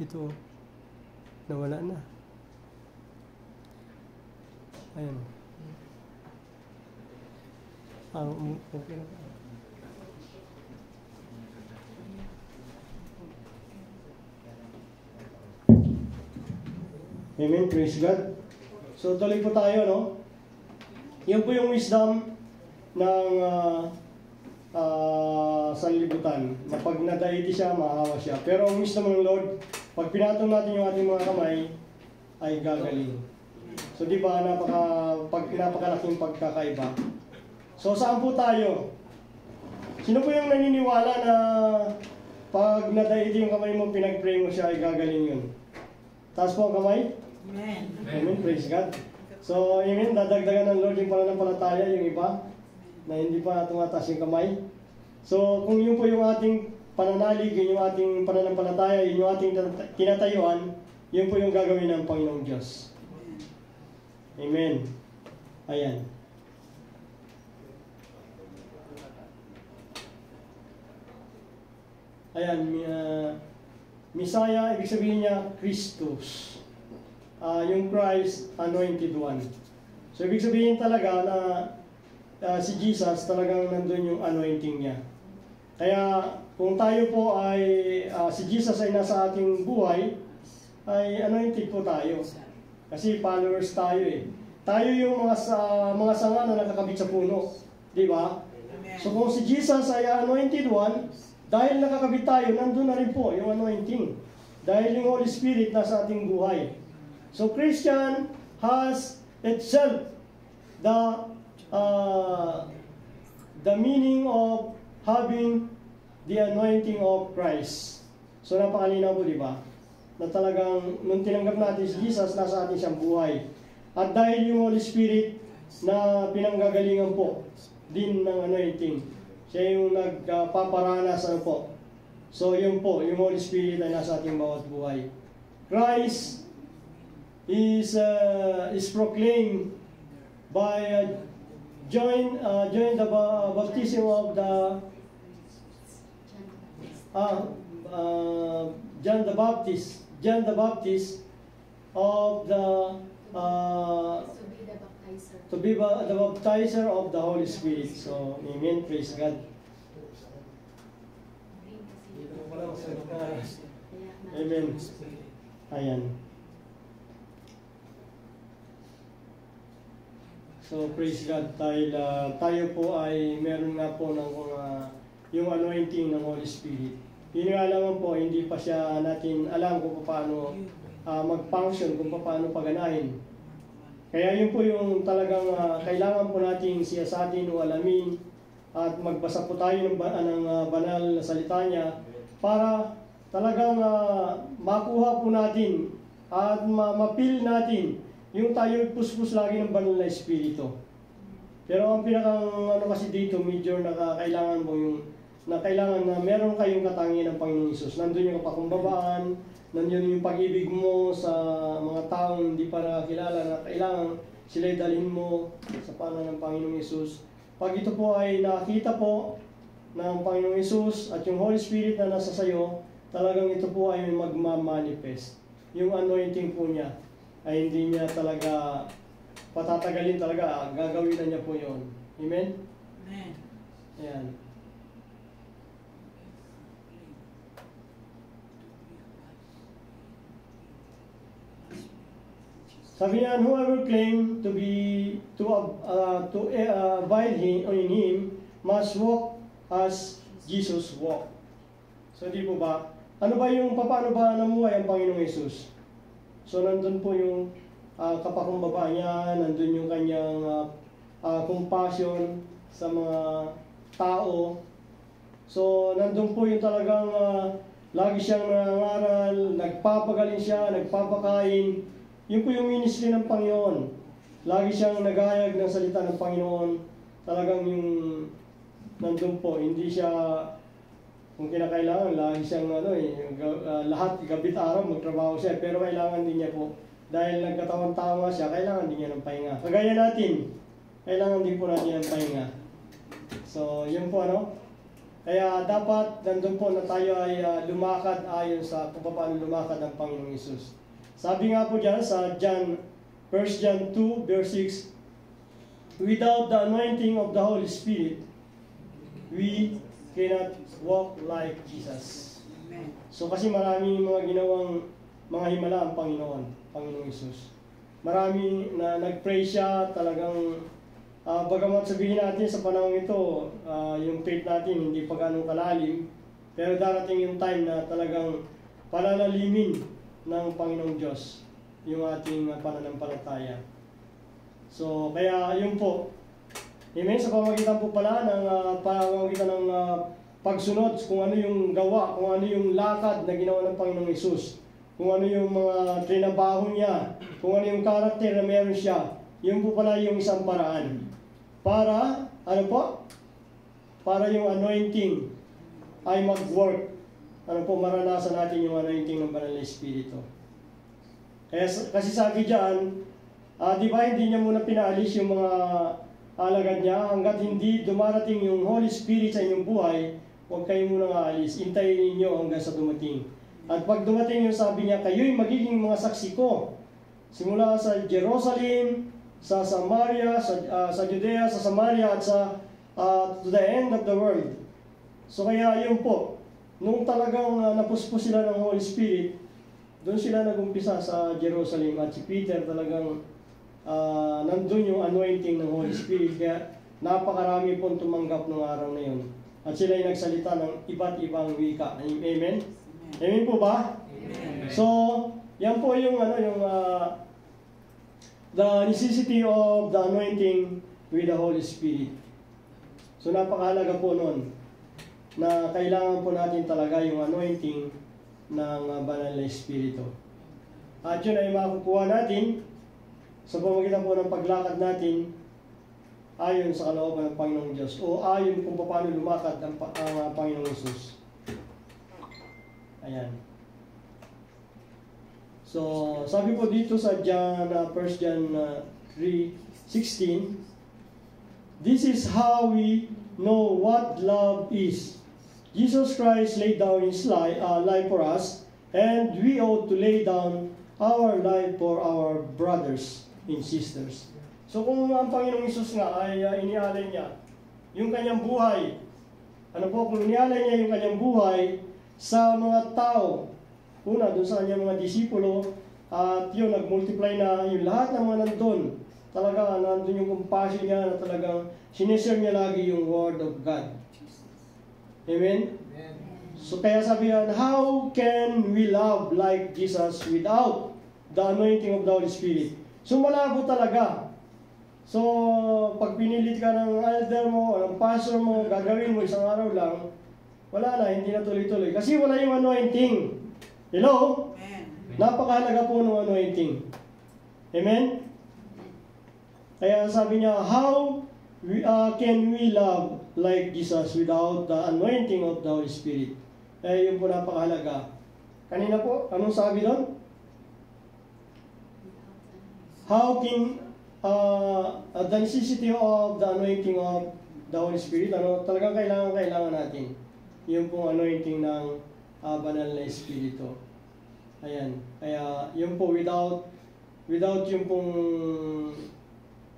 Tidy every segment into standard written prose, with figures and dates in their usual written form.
Ito, nawala na. Ayan. Okay na. Amen, praise God. So tuloy po tayo, no? Yan po yung wisdom ng sanlibutan. Na pag nadaiti siya, mahawa siya. Pero ang wisdom ng Lord, pag pinatong natin yung ating mga kamay, ay gagaling. So di ba, napakalaking pagkakaiba. So saan po tayo? Sino po yung naniniwala na pag nadaiti yung kamay mo, pinag-pray mo siya, ay gagaling yun? Taas po ang kamay? Amen. Amen, praise God. So, amen, dadagdagan ng Lord yung pananampalataya, yung iba, na hindi pa tumataas yung kamay. So, kung yun po yung ating pananalig, yun yung ating pananampalataya, yun yung ating tinatayuan, yun po yung gagawin ng Panginoong Diyos. Amen. Ayan. Ayan, Messiah, ibig sabihin niya, Christus. Yung Christ, Anointed One. So, ibig sabihin talaga na si Jesus, talagang nandun yung anointing niya. Kaya, kung tayo po ay, si Jesus ay nasa ating buhay, ay anointed po tayo. Kasi followers tayo eh. Tayo yung mga sanga na nakakabit sa puno. Di ba? So, kung si Jesus ay Anointed One, dahil nakakabit tayo, nandun na rin po yung anointing. Dahil yung Holy Spirit nasa ating buhay. So, Christian has itself the meaning of having the anointing of Christ. So, napakalinaw po, di ba? Na talagang, nung tinanggap natin si Jesus, nasa atin siyang buhay. At dahil yung Holy Spirit na pinanggagalingan po din ng anointing, siya yung nagpaparanas po. So, yun po, yung Holy Spirit ay nasa ating bawat buhay. Christ is proclaimed by join the baptism of the John the Baptist of the to be the baptizer of the Holy Spirit. So, amen, praise God. Amen. Ayan. So, praise God, tayo po ay meron nga po ng yung anointing ng Holy Spirit. Yun nga lang po, hindi pa siya natin alam kung paano mag-function, kung paano paganahin. Kaya yun po yung talagang kailangan po natin siyasatin o alamin at magbasa po tayo ng banal na salita niya para talagang makuha po natin at ma-feel natin yung tayo puspos lagi ng banal na espiritu. Pero ang pinakang kasi dito, medyo kailangan mo yung kailangan na meron kayong katangian ng Panginoong Hesus. Nandun yung kapakumbabaan, nandun yung pag-ibig mo sa mga taong hindi pa nakakilala na kailangan sila'y dalhin mo sa paanan ng Panginoong Hesus. Pag ito po ay nakita po ng Panginoong Hesus at yung Holy Spirit na nasa sayo, talagang ito po ay magmamanifest. Yung anointing po niya ay hindi niya talaga patatagalin talaga, gagawin na niya po yun. Amen? Amen. Ayan. Sabi niya, whoever claim to abide in Him must walk as Jesus walked. So di po ba? Ano ba yung paano ba namuhay ang Panginoong Hesus? So nandun po yung kapakumbaba niya, nandun yung kanyang compassion sa mga tao. So nandun po yung talagang lagi siyang nangangaral, nagpapagaling siya, nagpapakain. Yun po yung ministry ng Panginoon. Lagi siyang nagahayag ng salita ng Panginoon. Talagang yung nandun po, hindi siya kung kinakailangan, lagi siyang lahat, gabit araw, magtrabaho siya. Pero kailangan din niya po, dahil nagkatawang tama siya, kailangan din niya ng pahinga. Kagaya natin, kailangan din po natin ng pahinga. So, yun po Kaya dapat nandun po na tayo ay lumakad ayon sa kung paano lumakad ang Panginoong Hesus. Sabi nga po dyan sa 1 John 2 verse 6, without the anointing of the Holy Spirit, we cannot walk like Jesus. So kasi marami mga ginawang mga himala ang Panginoong Hesus. Marami na nag-pray siya, talagang bagamat sabihin natin sa panahon ito, yung faith natin hindi pa ganun kalalim, pero darating yung time na talagang palalalimin ng Panginoong Diyos yung ating pananampalataya. So, kaya yun po. Amen? Sa pamagitan po pala ng pamagitan ng pagsunod kung ano yung gawa, kung ano yung lakad na ginawa ng Panginoong Hesus, kung ano yung mga trinabaho niya, kung ano yung karakter na meron siya, yun po pala yung isang paraan. Para, ano po? Para yung anointing ay mag-work. Ano po, maranasan natin yung anointing ng Banal na Espiritu. Kaya, kasi sabi dyan, di ba hindi niya muna pinaalis yung mga alagad niya hanggat hindi dumarating yung Holy Spirit sa inyong buhay, huwag kayo muna aalis. Hintayin ninyo hanggang sa dumating. At pag dumating yung sabi niya, kayo'y magiging mga saksi ko. Simula sa Jerusalem, sa Samaria, sa Judea, sa Samaria, at sa to the end of the world. So kaya yun po, nung talagang napuspos sila ng Holy Spirit, doon sila nagumpisa sa Jerusalem. At si Peter talagang nandun yung anointing ng Holy Spirit. Kaya napakarami pong tumanggap ng araw na yun. At sila ay nagsalita ng iba't ibang wika. Amen? Amen po ba? Amen. So, yan po yung the necessity of the anointing with the Holy Spirit. So napakahalaga po nun na kailangan po natin talaga yung anointing ng Banal na Espiritu. At yun ay makukuha natin sa pamamagitan po ng paglakad natin ayon sa kalooban ng Panginoong Diyos o ayon kung paano lumakad ang Panginoong Hesus. Ayan. So, sabi po dito sa 1 John 3:16, this is how we know what love is. Jesus Christ laid down His life for us, and we ought to lay down our life for our brothers and sisters. So kung ang Panginoong Hesus nga ay inialay niya yung kanyang buhay, kung inialay niya yung kanyang buhay sa mga tao, una, doon sa kanyang mga disipulo, at yun, nag-multiply na yung lahat ng mga nandun. Talaga, nandun yung compassion niya na talagang sinishare niya lagi yung Word of God. Amen? Amen. So, kaya sabi yan, how can we love like Jesus without the anointing of the Holy Spirit? So, malabo talaga. So, pag pinilit ka ng elder mo o ng pastor mo, gagawin mo isang araw lang, wala na, hindi na tuloy-tuloy. Kasi wala yung anointing. Hello? Amen. Napakahalaga po ng anointing. Amen? Kaya sabi niya, how can we love like Jesus without the anointing of the Holy Spirit? Yun po napakahalaga. Kanina po, anong sabi doon? How can the necessity of the anointing of the Holy Spirit, talagang kailangan natin. Yung pong anointing ng Banal na Espiritu. Ayan. Kaya yung po without yung pong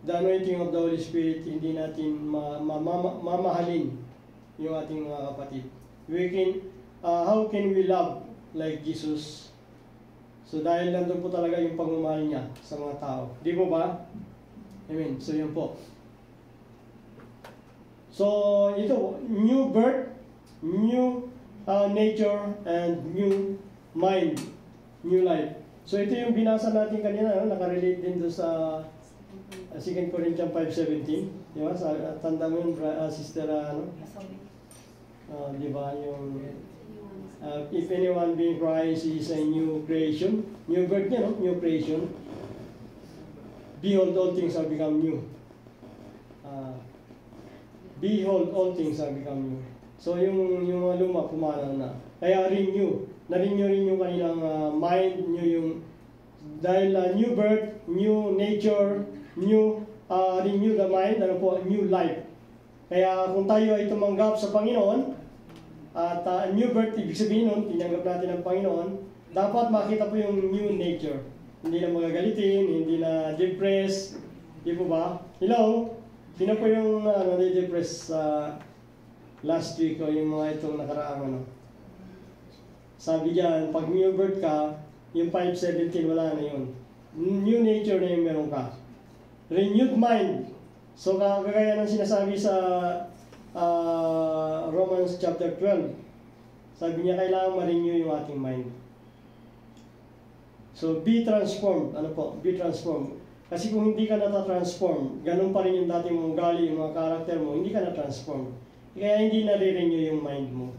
the anointing of the Holy Spirit, hindi natin mamahalin yung ating mga kapatid. How can we love like Jesus? So dahil nandun po talaga yung pagmamahal niya sa mga tao. Di po ba? Amen. So yun po. So ito, new birth, new nature, and new mind, new life. So ito yung binasa natin kanina, nakarelate din doon sa 2 Corinthians 5:17. Di ba? Tanda mo yun, sister, di ba, yung if anyone being Christ is a new creation, new birth niya, no? New creation. Behold, all things have become new. Behold, all things have become new. So yung mga luma, pumanaw na. Kaya renew. Na-renew rin yung kanilang mind, dahil new birth, new nature, renew the mind, new life. Kaya kung tayo ay tumanggap sa Panginoon, At new birth, ibig sabihin nun, tinanggap natin ng Panginoon, dapat makita po yung new nature. Hindi na magagalitin, hindi na depressed, di po ba? Hello? Sino po yung nade-depress sa last week o yung mga itong nakaraang ano? Sabi diyan, pag new birth ka, yung 5:17 wala na yun. New nature na yung meron ka. Renewed mind. So kagaya ng sinasabi sa Romans chapter 12. Sabi niya kailangan ma-renew yung ating mind. So be transformed. Ano po? Be transformed. Kasi kung hindi ka nata-transform, ganun pa rin yung dating mong ugali, yung mga karakter mo, hindi ka na-transform. Kaya hindi na-renew yung mind mo.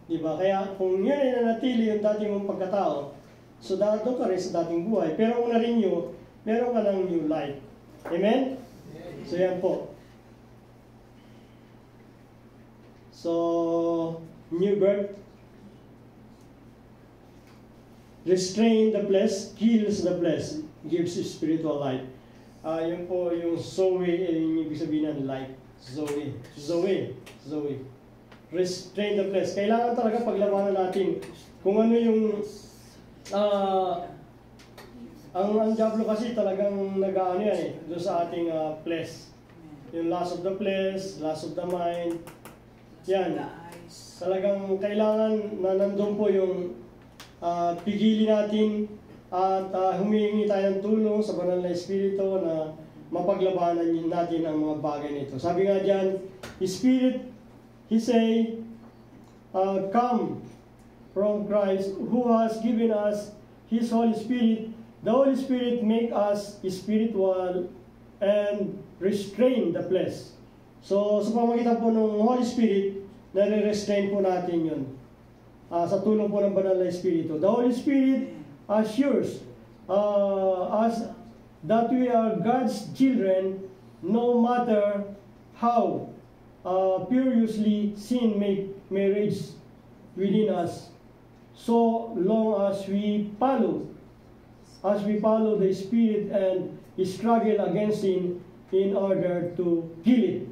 Diba? Kaya kung yun ay nanatili yung dating mong pagkatao, so doon ka rin sa dating buhay. Pero kung na-renew, meron ka ng new life. Amen? So yan po. So, new birth. Restrain the flesh, kills the flesh, gives spiritual life. Yun po yung Zoe, yung ibig sabihin ng life. Zoe. Restrain the flesh. Kailangan talaga paglabanan natin kung ano yung ang diablo kasi talagang nag-aano yan doon sa ating flesh. Yung lust of the flesh, lust of the mind. Yan. Talagang kailangan na nandun po yung pigilin natin at humihingi tayo ng tulong sa banal na Espiritu na mapaglabanan natin ang mga bagay nito. Sabi nga diyan, Spirit, He say, come from Christ who has given us His Holy Spirit. The Holy Spirit make us spiritual and restrain the flesh. So sa pamagitan po ng Holy Spirit, nare-restrain po natin yun. Sa tulong po ng banal na Espiritu. The Holy Spirit assures us that we are God's children no matter how furiously sin may rage within us, so long as we follow the Spirit and struggle against sin in order to kill it.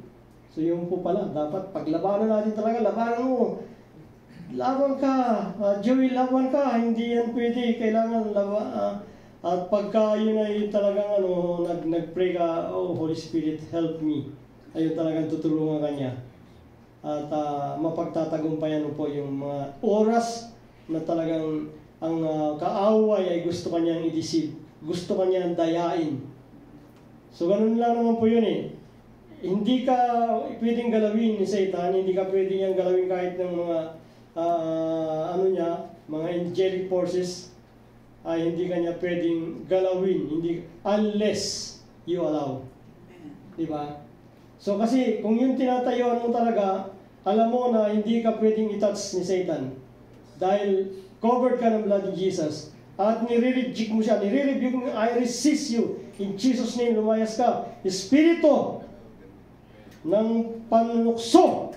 So yung po pala, dapat paglabanan natin talaga, labanan mo. Laban ka, Joey, laban ka, hindi yan pwede, kailangan at pagka yun ay talagang nag-pray ka, oh Holy Spirit, help me. Ayun talagang tutulungan ka niya. At mapagtatagumpayan mo po yung mga oras na talagang ang kaaway ay gusto kanyang i-deceive, gusto kanyang dayain. So ganun lang naman po yun eh. Hindi ka pwedeng galawin ni Satan, hindi ka pwedeng yang galawin kahit ng mga mga angelic forces, ay hindi kanya pwedeng galawin, hindi unless you allow. Diba? So kasi kung yung tinatayuan mo talaga, alam mo na hindi ka pwedeng i-touch ni Satan dahil covered ka ng blood of Jesus at nire-reject mo siya, nire-rebuke mo, I resist you in Jesus name, lumayas ka. Espiritu ng panlukso,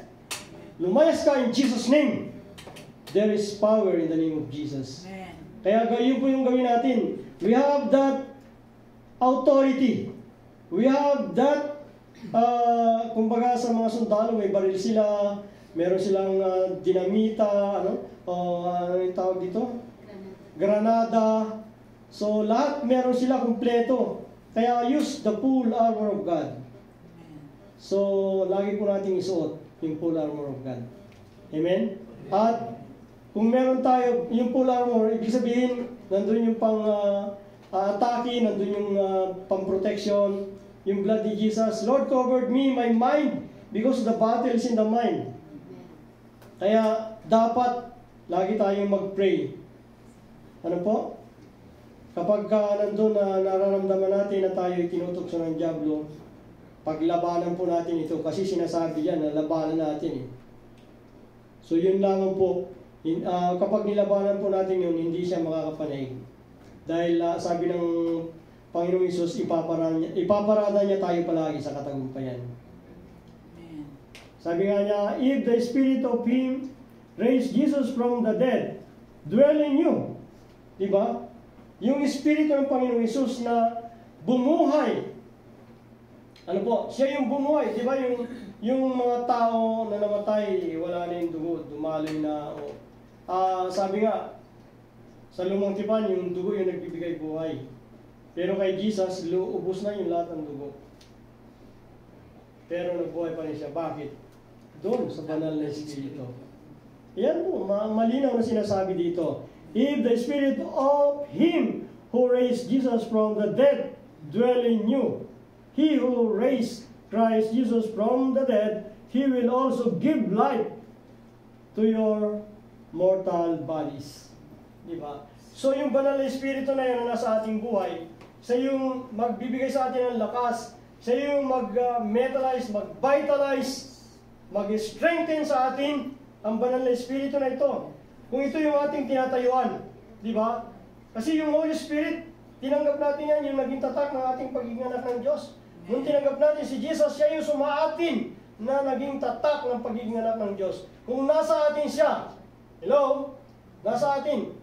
lumayas ka in Jesus name. There is power in the name of Jesus. Amen. Kaya yun po yung gawin natin. We have that authority. We have that, kumbaga sa mga sundalo, may baril sila, meron silang dinamita, ano yung tawag dito? Granada. So lahat meron sila kumpleto. Kaya use the full armor of God. So lagi po natin isuot yung full armor of God. Amen? At kung meron tayo yung full armor, ibig sabihin, nandun yung pang-atake, nandun yung pang-protection, yung blood ni Jesus. Lord covered me, my mind, because the battle is in the mind. Kaya dapat lagi tayong mag-pray. Ano po? Kapag nandun na nararamdaman natin na tayo tinutokso ng diablo, paglabanan po natin ito kasi sinasabi yan na labanan natin eh. So yun lamang po. Kapag nilabanan po natin yun, hindi siya makakapanaig. Dahil sabi ng Panginoong Hesus, ipaparada niya tayo palagi sa katagumpayan. Amen. Sabi nga niya, if the Spirit of Him raised Jesus from the dead, dwell in you. Diba? Yung Espiritu ng Panginoong Hesus na bumuhay Ano po, siya yung bumuhay, di ba? Yung mga tao na namatay, wala na yung dugo, dumaloy na. Sabi nga, sa lumang tipan, yung dugo yung nagbibigay buhay. Pero kay Jesus, ubos na yung lahat ng dugo. Pero nagbuhay pa rin siya. Bakit? Doon, sa banal na Espiritu. Yan po, malinaw na sinasabi dito. If the Spirit of Him who raised Jesus from the dead dwell in you, He who raised Christ Jesus from the dead, He will also give life to your mortal bodies. Diba? So yung banal na Espiritu na yun na nasa ating buhay, siya yung magbibigay sa atin ng lakas, siya yung mag-metalize, mag-vitalize, mag-strengthen sa atin ang banal na Espiritu na ito. Kung ito yung ating tinatayuan, di ba? Kasi yung Holy Spirit, tinanggap natin yan, yung naging tatak ng ating pagiging anak ng Diyos. Nung tinanggap natin si Jesus, siya yung sumaatin na naging tatak ng pagiging anak ng Diyos. Kung nasa atin siya, hello? Nasa atin.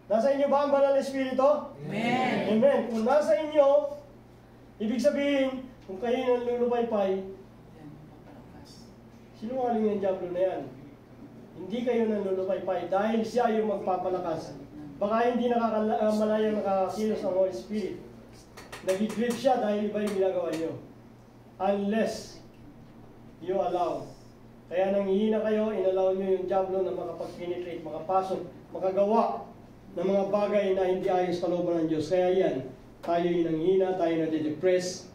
Nasa inyo ba ang banal na Espiritu? Amen. Amen. Kung nasa inyo, ibig sabihin, kung kayo nanlulupaypay, sinungaling yung diablo na yan. Hindi kayo nanlulupaypay dahil siya yung magpapalakas. Baka hindi malayang nakakilos ang Holy Spirit. Nag-grip siya dahil iba yung ginagawa niyo. Unless you allow. Kaya nanghihina kayo, inallow niyo yung diablo na makapag-penetrate, makapasok, makagawa ng mga bagay na hindi ayos sa kalooban ng Diyos. Kaya yan, tayo yung nanghihina, tayo nade-depress.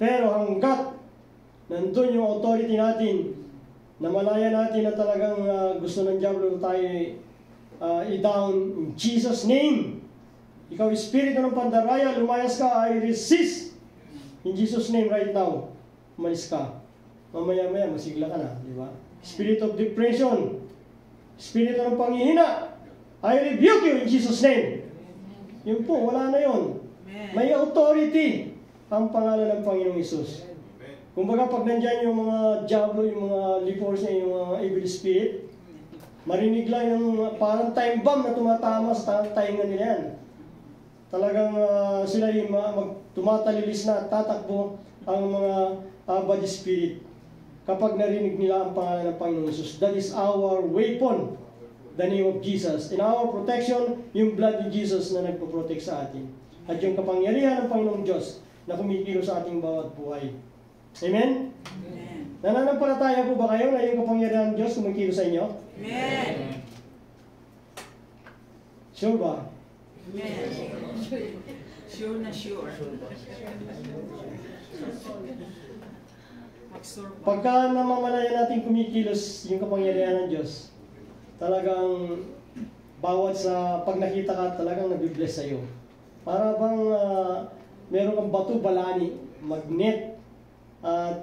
Pero hanggat nandun yung authority natin, na malaya natin na talagang gusto ng diablo tayo i-down in Jesus' name. Ikaw, Espiritu ng pandaraya, lumayas ka, I resist. In Jesus' name right now, umalis ka. Mamaya-maya, masigla ka na, di ba? Spirit of depression, Espiritu ng panghihina, I rebuke you in Jesus' name. Yun po, wala na yun. May authority ang pangalan ng Panginoong Hesus. Kumbaga, pag nandyan yung mga diablo, yung mga lepers niya, yung mga evil spirit, marinig lang yung parang time bomb na tumatama sa tainga nila yan. Talagang sila yung tumatalilis na, tatakbo ang mga body spirit kapag narinig nila ang pangalan ng Panginoon Jesus. That is our weapon, the name of Jesus. In our protection, yung blood ni Jesus na nagpo-protect sa atin. At yung kapangyarihan ng Panginoong Diyos na kumikilos sa ating bawat buhay. Amen? Amen. Nananampalataya po ba kayo na yung kapangyarihan ng Diyos kumikilos sa inyo? Amen. Sure ba? Amen. Sure na sure. Pagka namamalaya natin kumikilos yung kapangyarihan ng Diyos, talagang bawat sa pag nakita ka, talagang nabibless sa'yo. Para bang meron kang bato, balani, magnet, at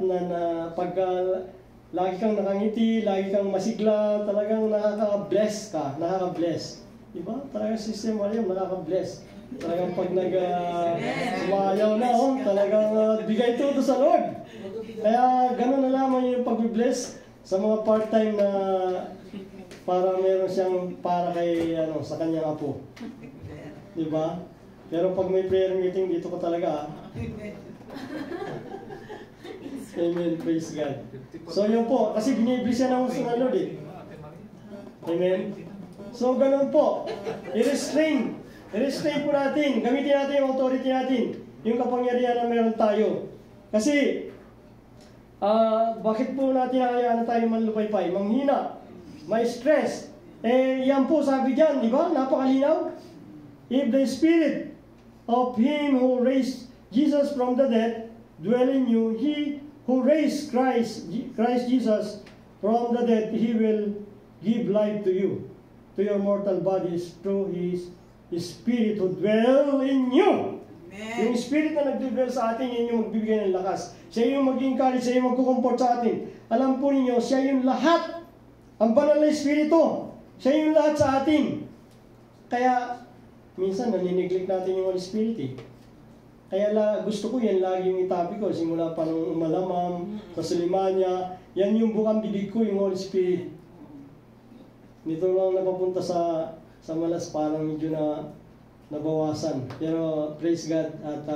pagka lagi kang nakangiti, lagi kang masigla, talagang nakaka-bless ka, nakaka-bless. Diba? Talagang system mo yun, nakaka-bless. Talagang pag sumayaw na, talagang bigay todo sa Lord. Kaya ganun na lamang yung pag-bless sa mga part-time na para meron siyang para kay sa kanyang apo. Diba? Pero pag may prayer meeting, dito ko talaga. Amen, praise God. So yun po, kasi binibless yan ng Lord eh. Amen. So ganun po, i-restrain po natin, gamitin natin yung authority natin, yung kapangyarihan na meron tayo. Kasi, bakit po natin hayaan na tayo manlupaypay? Manghina, may stress. Yan po sabi dyan, di ba? Napakalinaw. If the Spirit of Him who raised Jesus from the dead dwell in you, He who raised Christ Jesus from the dead, He will give life to you, to your mortal bodies through His Spirit who dwell in you. Amen. Yung Spirit na nag-dwell sa atin, yun yung magbibigay ng lakas. Siya yung mag-encourage, siya yung magkukomport sa atin. Alam po ninyo, siya yung lahat. Ang banal na Espiritu, siya yung lahat sa atin. Kaya, minsan nanineglect natin yung Holy Spirit eh. Kaya gusto ko yan lagi yung itabi ko. Simula pa nung umalamam, sa Sulimanya, yan yung bukang bibig ko, yung Holy Spirit. Nito lang napapunta sa malas, parang medyo nabawasan. Pero praise God at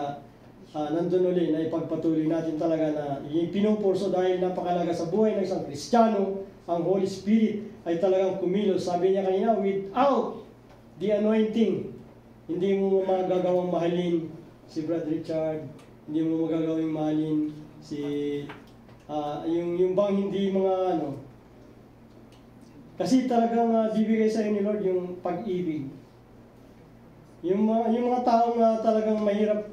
nandun uli na ipagpatuloy natin talaga na pinupurso dahil napakalaga sa buhay ng isang Kristiyano, ang Holy Spirit ay talagang kumilos. Sabi niya kanina, without the anointing, hindi mo magagawang mahalin si Brad Richard, hindi mo magagawang mahalin si yung bang hindi mga kasi talagang bibigay sa ni Lord yung pag-ibig. Yung mga taong talagang mahirap,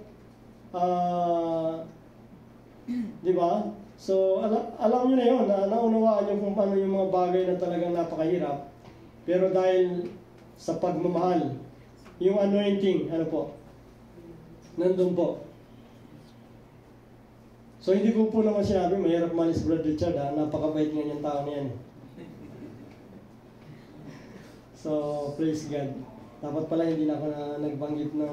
di ba? So, alam nyo na yun, naunawaan nyo kung paano yung mga bagay na talagang napakahirap. Pero dahil sa pagmamahal, yung anointing, nandun po. So, hindi ko po naman sinabi, mahirap mahal si Brad Richard, napakabait nga niyang tao na yan. So, praise God. Dapat pala hindi na ako nagbanggit ng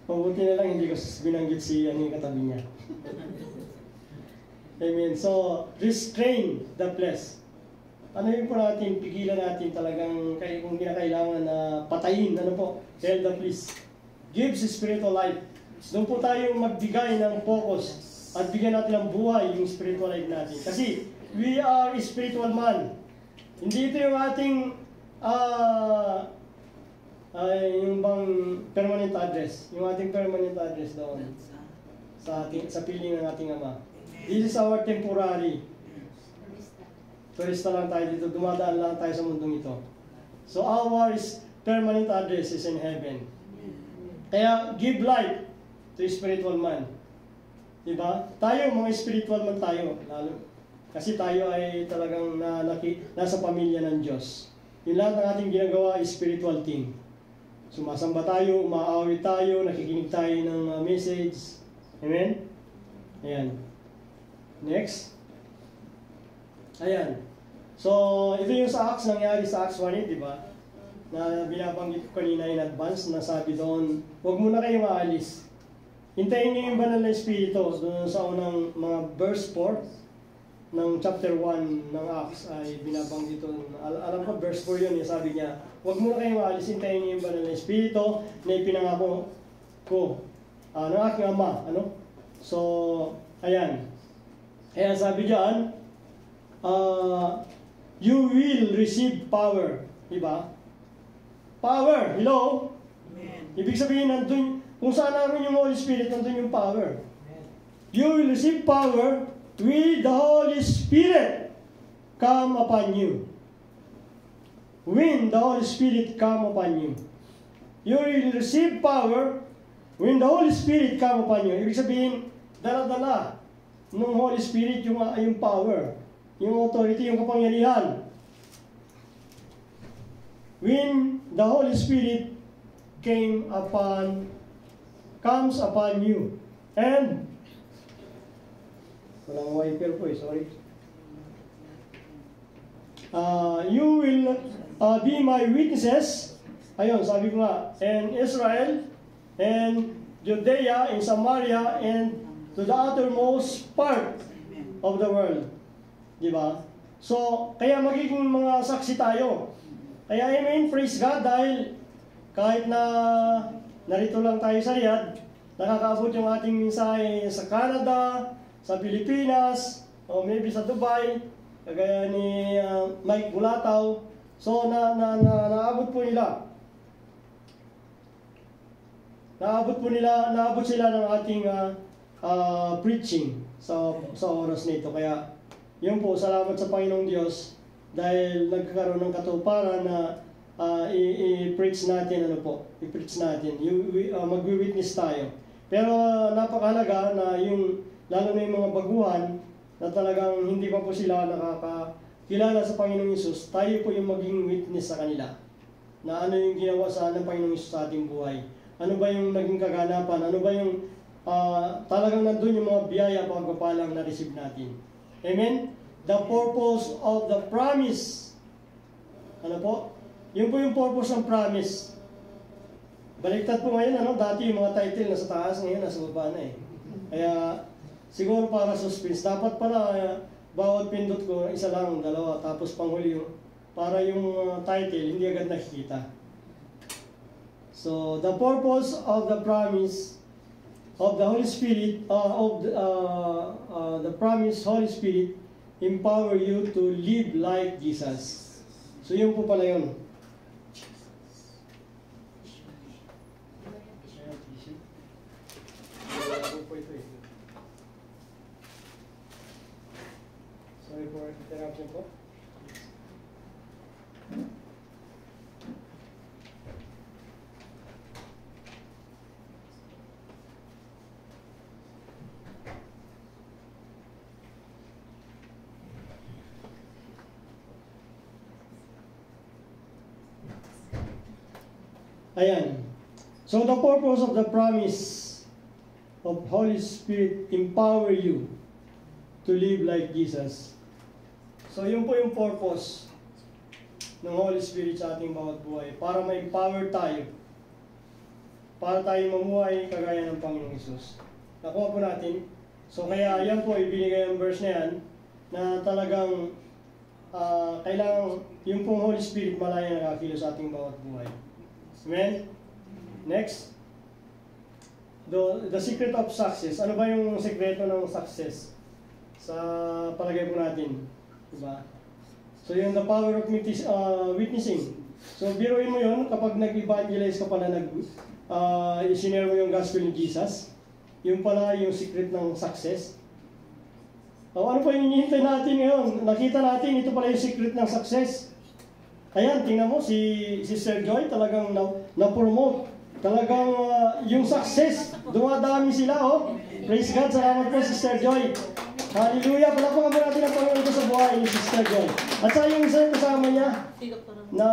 Mabuti na lang hindi ko binanggit si yung katabi niya. Amen. So, restrain the flesh. Ano yung po natin, pigilan natin talagang kung kinakailangan na patayin, tell the flesh. Gives spiritual life. Doon po tayo magbigay ng focus at bigyan natin ng buhay yung spiritual life natin. Kasi, we are a spiritual man. Hindi ito yung ating yung bang permanent address. Yung ating permanent address doon sa piling ng ating Ama. This is our temporary. Turista lang tayo dito. Dumadaan lang tayo sa mundong ito. So our permanent address is in heaven. Kaya give life to a spiritual man. Diba? Tayo, mga spiritual man tayo. Lalo. Kasi tayo ay talagang nasa pamilya ng Diyos. Yung lahat ng ating ginagawa is spiritual thing. Sumasamba tayo, umaawit tayo, nakikinig tayo ng message. Amen? Ayan. Next. Ayan. So, ito yung sa Acts, nangyari sa Acts 1:8, di ba? Na binabanggit ko kanina in advance, na sabi doon, huwag muna kayong aalis. Hintayin niyo yung banal na Espiritu. Doon sa unang mga verse 4, ng chapter 1 ng Acts ay binabanggit dito. Alam ko, verse 4 yun, sabi niya, huwag muna kayong maalis, hintayin niyo yung banal na Espiritu na ipinangako ko ng aking Ama. So, ayan. Kaya sabi diyan, you will receive power. Diba? Power. Hello? Amen. Ibig sabihin, nandun, kung saan naroon yung Holy Spirit, nandun yung power. You will receive power with the Holy Spirit come upon you. When the Holy Spirit come upon you. You will receive power when the Holy Spirit come upon you. Ibig sabihin, dala-dala ng Holy Spirit yung power, yung authority, yung kapangyarihan. When the Holy Spirit comes upon you. And walang wiper po sorry. You will be my witnesses. Ayun, sabi ko nga, in Israel, and Judea, in Samaria, and to the uttermost part of the world. Diba? So, kaya magiging mga saksi tayo. Kaya amen, praise God, dahil kahit na narito lang tayo sa Riyadh, nakakaabot yung ating mensahe sa Canada, sa Pilipinas, o maybe sa Dubai, kagaya ni Mike Bulataw. So, naabot po nila. Naabot sila ng ating preaching sa oras na ito. Kaya, yun po, salamat sa Panginoong Diyos dahil nagkakaroon ng katuparan na i-preach natin, i-preach natin. Magwi-witness tayo. Pero napakahalaga na lalo na yung mga baguhan na talagang hindi pa po sila nakakakilala sa Panginoong Hesus, tayo po yung maging witness sa kanila. Na ano yung ginawa ng Panginoong Hesus sa ating buhay. Ano ba yung naging kaganapan? Ano ba yung talagang nandun yung mga biyaya pagpapalang na-receive natin. Amen? The purpose of the promise. Ano po? Yun po yung purpose ng promise. Baliktad po ngayon, dati yung mga title nasa taas, ngayon nasa baba na eh. Kaya, siguro para suspense, dapat pala bawat pindot ko, isa lang, dalawa, tapos panghuli para yung title, hindi agad nakikita. So, So the purpose of the promise of the Holy Spirit, the promise Holy Spirit, empower you to live like Jesus. So yun po pala yun. Sorry for interruption po. Ayan. So the purpose of the promise of Holy Spirit empower you to live like Jesus. So yun po yung purpose ng Holy Spirit sa ating bawat buhay. Para ma-empower tayo. Para tayo mamuhay kagaya ng Panginoong Hesus. Nakuha po natin. So kaya yan po, ibinigay ang verse na yan na talagang kailangan yung pong Holy Spirit malaya nakakilo sa ating bawat buhay. Amen? Next. The secret of success. Ano ba yung sekreto ng success? Sa palagay po natin. Diba? So yung the power of witnessing. So biruin mo yun kapag nag-evangelize ka pala, isinare mo yung gospel ni Jesus. Yung pala yung secret ng success. Ano pa yung hinihintay natin ngayon? Nakita natin, ito pala yung secret ng success. Ayan, tingnan mo, si Sister Joy talagang na-promote. Talagang yung success, dumadami sila, oh. Praise God, salamat po, Sister Joy. Hallelujah, palapakan mo natin ang Panginoon ko sa buhay ni Sister Joy. At sa yung isa kasama niya, na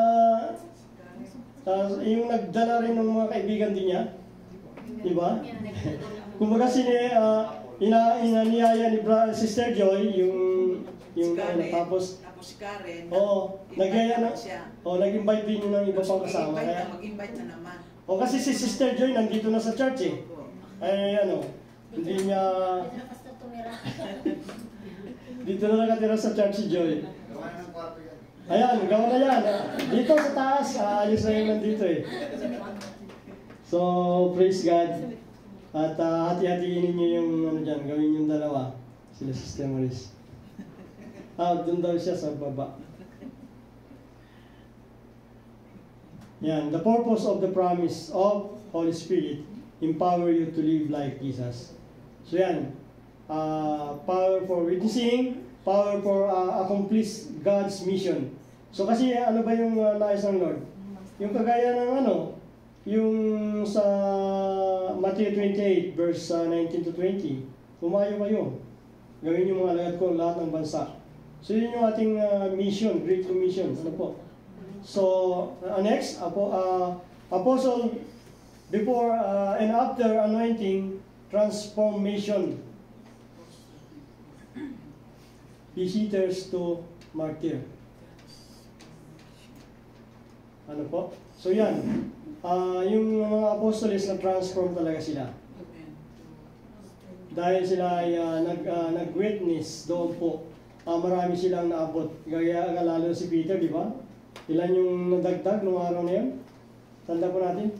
yung nagdala rin ng mga kaibigan din niya. Diba? Kumbaga inaniyaya ni Sister Joy, yung tapos si Karen. Oo, nag-invite din yun ng iba pang kasama. Mag-invite na naman. Kasi si Sister Joy nandito na sa church eh. Ay hindi niya... Dito na nakatira sa church si Joy. Ayan, gawa na yan. Dito sa taas, ayos na yun nandito eh. So, praise God. At hati-hatiin ninyo yung dyan, gawin yung dalawa. Sila Sister Maurice. Doon daw siya sa baba. Yan, the purpose of the promise of Holy Spirit, empower you to live like Jesus. So yan, power for witnessing, power for accomplish God's mission. So kasi ano ba yung nais ng Lord? Yung kagaya ng yung sa Matthew 28 verse 19 to 20, umayo kayo, gawin yung mga alagad ko lahat ng bansa. So yun yung ating mission, Great Commission. Ano po? So, next, Apostle, before and after anointing, transformation. Visitors to martyr. Ano po? So yan, yung mga apostoles na transform talaga sila. Dahil sila ay nag-witness doon po. Marami silang naabot. Gaya lalo si Peter, di ba? Ilan yung nadagdag nung araw na yun? Tanda po natin?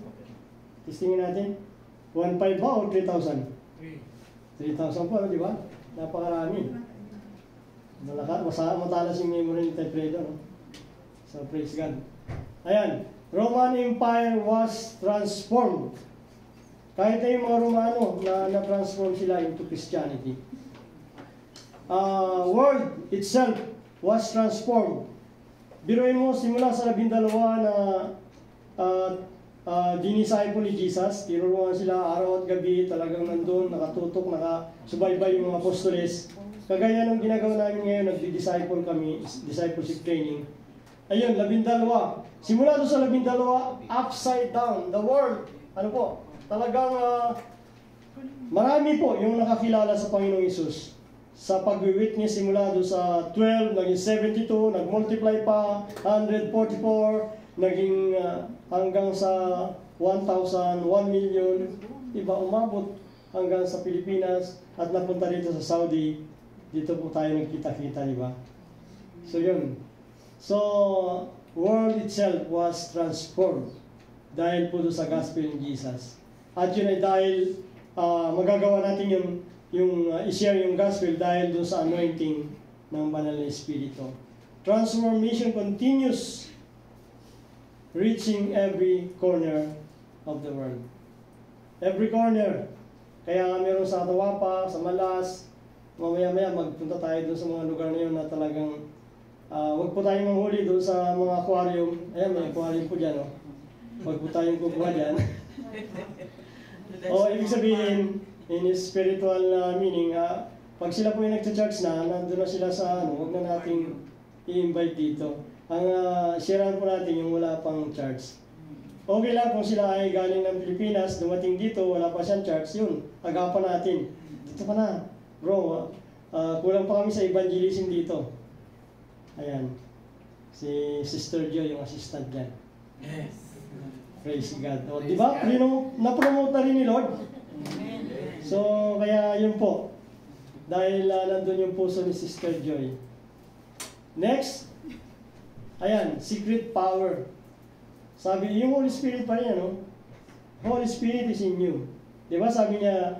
Testingin natin. 1,500 ba o 3,000? 3,000 po, di ba? Napakarami. Matalas yung memory ni Tefredo. No? So, praise God. Ayan. Roman Empire was transformed. Kahit na yung mga Romano na-transform sila into Christianity. World itself was transformed. Biruin mo, simula sa 12 na dinisciple ni Jesus, tinuruan sila araw at gabi, talagang nandun, nakatutok, nakasubaybay yung mga apostoles. Kagaya ng ginagawa namin ngayon, nagdi-disciple kami, discipleship training. Ayun, 12. Simula doon sa 12, upside down, the world. Ano po? Talagang marami po yung nakakilala sa Panginoong Hesus. Sa pag-witness simula doon sa 12, naging 72, nag-multiply pa, 144, naging hanggang sa 1,000, 1 million, iba umabot hanggang sa Pilipinas at napunta dito sa Saudi. Dito po tayo nagkita-kita, di ba? So yun. So, world itself was transformed. Dahil po doon sa gospel ng Jesus. At yun ay dahil magagawa natin i-share yung gospel dahil doon sa anointing ng Banal na Espiritu. Transformation continues, reaching every corner of the world. Every corner. Kaya meron sa Atawapa, sa Malas, mamaya-maya magpunta tayo doon sa mga lugar na yun na talagang wag po tayong manghuli doon sa mga aquarium. Ayan, may aquarium po dyan, oh. Wag po tayong kukuha dyan. Ibig sabihin, in spiritual meaning, pag sila po yung nagcha-church na, nandun na sila sa wag na nating i-invite dito. Ang sharean po natin yung wala pang church. Okay lang kung sila ay galing ng Pilipinas, dumating dito, wala pa siyang church, yun, agapan natin. Dito ka na, bro, kulang pa kami sa evangelism dito. Ayan, si Sister Jo, yung assistant dyan. Yes. Praise God. O, diba? Na-promote na rin ni Lord. So, kaya yun po. Dahil nandun yung puso ni Sister Joy. Next. Ayan, secret power. Sabi, yung Holy Spirit pa rin, ano? Holy Spirit is in you. Diba? Sabi niya,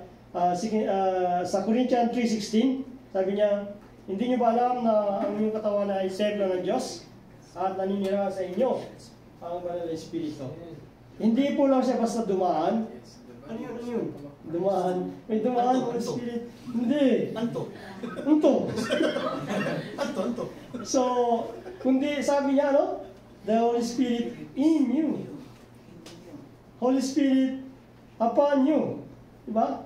sa Corinthians 3:16, sabi niya, hindi niyo ba alam na ang inyong katawan ay templo ng Diyos at naninirahan sa inyo ang Banal na Espiritu? Hindi po lang siya basta dumaan. Ano yun? Dumaan. May dumaan ng Spirit. Hindi. Anto. So, kundi sabi niya, no? The Holy Spirit in you. Holy Spirit upon you. Diba?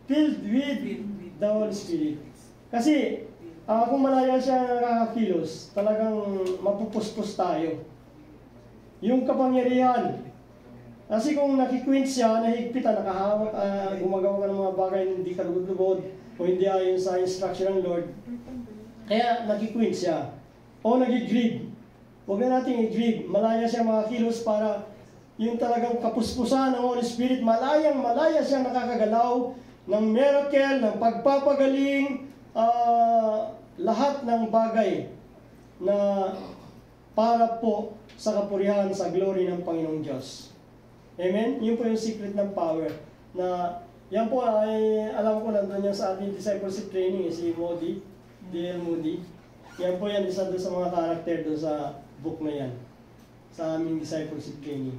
Filled with the Holy Spirit. Kasi, kung malaya siya nakakakilos, talagang mapupuspos tayo. Yung kapangyarihan. Kasi kung nakikwint siya, nahigpitan, nakahawak, gumagawa ka ng mga bagay na hindi kalugod-lugod o hindi ayon sa instruction ng Lord, kaya nakikwint siya. O nagigrieve. Huwag na natin i-grieve. Malaya siya makakilos para yung talagang kapuspusan ng Holy Spirit, malaya siya nakakagalaw ng miracle, ng pagpapagaling, lahat ng bagay na para po sa kapurihan, sa glory ng Panginoong Diyos. Amen? Yun po yung secret ng power. Na yan po ay, alam ko nandun yan sa ating discipleship training, si Moody, D.L. Moody. Yan po yan, isa doon sa mga karakter doon sa book na yan. Sa aming discipleship training.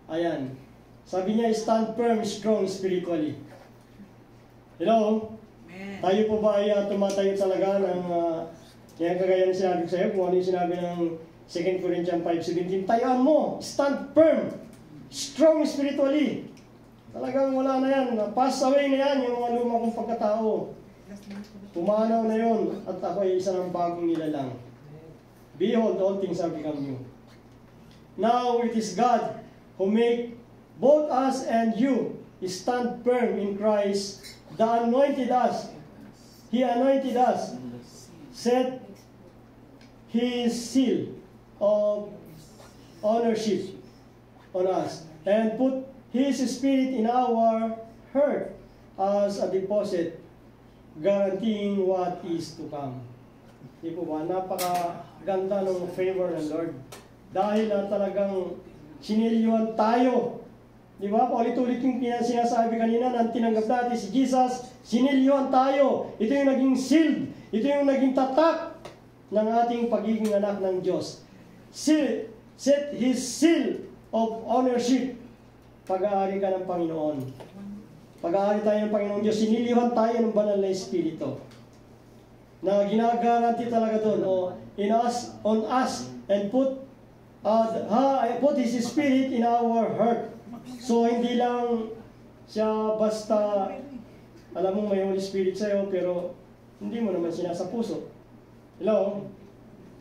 Ayan. Sabi niya, stand firm, strong spiritually. Hello? Tayo po ba ay tumatayo talaga ng yan kagaya ng sinabi ko sa iyo, kung ano yung sinabi ng 2 Corinthians 5:17, tayaan mo, stand firm, strong spiritually. Talagang wala na yan, pass away na yan yung mga luma kong pagkatao. Pumanaw na yun, at ako ay isa ng bagong nilalang. Behold, all things have become new. Now it is God who make both us and you stand firm in Christ, the anointed us. He anointed us, set His seal of ownership on us, and put His Spirit in our heart as a deposit, guaranteeing what is to come. Di po ba? Napakaganda ng favor ng Lord. Dahil talagang sinilyuhan tayo. Di ba? Paulit-ulit yung sinasabi kanina na tinanggap natin si Jesus, sinilyuhan tayo. Ito yung naging sealed. Ito yung naging tatak ng ating pagiging anak ng Diyos. Set His seal of ownership. Pag-aari ka ng Panginoon. Pag-aari tayo ng Panginoon Diyos, sinilihan tayo ng Banal na Espiritu. Na ginagaranti talaga doon, in us, on us, and put His Spirit in our heart. So, hindi lang siya basta, alam mo may Holy Spirit sa'yo, pero hindi mo naman sinasa puso. Hello?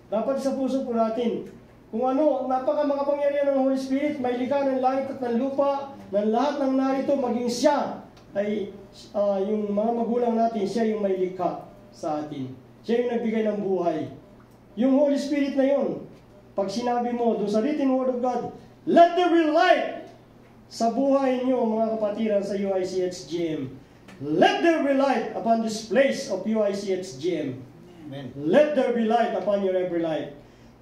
Dapat sa puso po natin. Kung ano, napaka-makapangyarihan ng Holy Spirit, may likha ng langit at ng lupa, ng lahat ng narito, maging siya, ay yung mga magulang natin, siya yung may likha sa atin. Siya yung nagbigay ng buhay. Yung Holy Spirit na yun, pag sinabi mo doon sa written word of God, let there be light sa buhay niyo, mga kapatiran sa UICHGM. Let there be light upon this place of UICHGM. Amen. Let there be light upon your every life.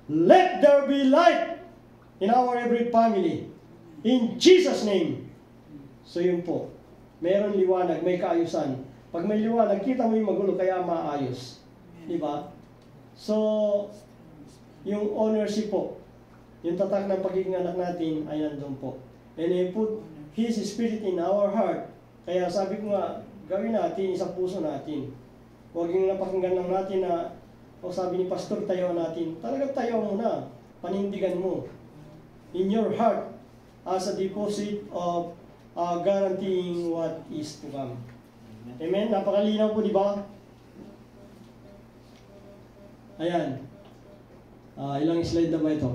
Let there be light in our every family. In Jesus' name. So yun po. Meron liwanag, may kaayusan. Pag may liwanag, kita mo yung magulo, kaya maayos. Diba? So, yung ownership po, yung tatak ng pagiging anak natin ay nandun po. And He put His Spirit in our heart. Kaya sabi ko nga, gawin natin sa puso natin. Huwag yung napakinggan lang natin na, o sabi ni Pastor, tayo natin. Talagang tayo mo na. Panindigan mo. In your heart, as a deposit of guaranteeing what is to come. Amen? Napakalinaw po, di ba? Ayan. Ilang slide na ba ito?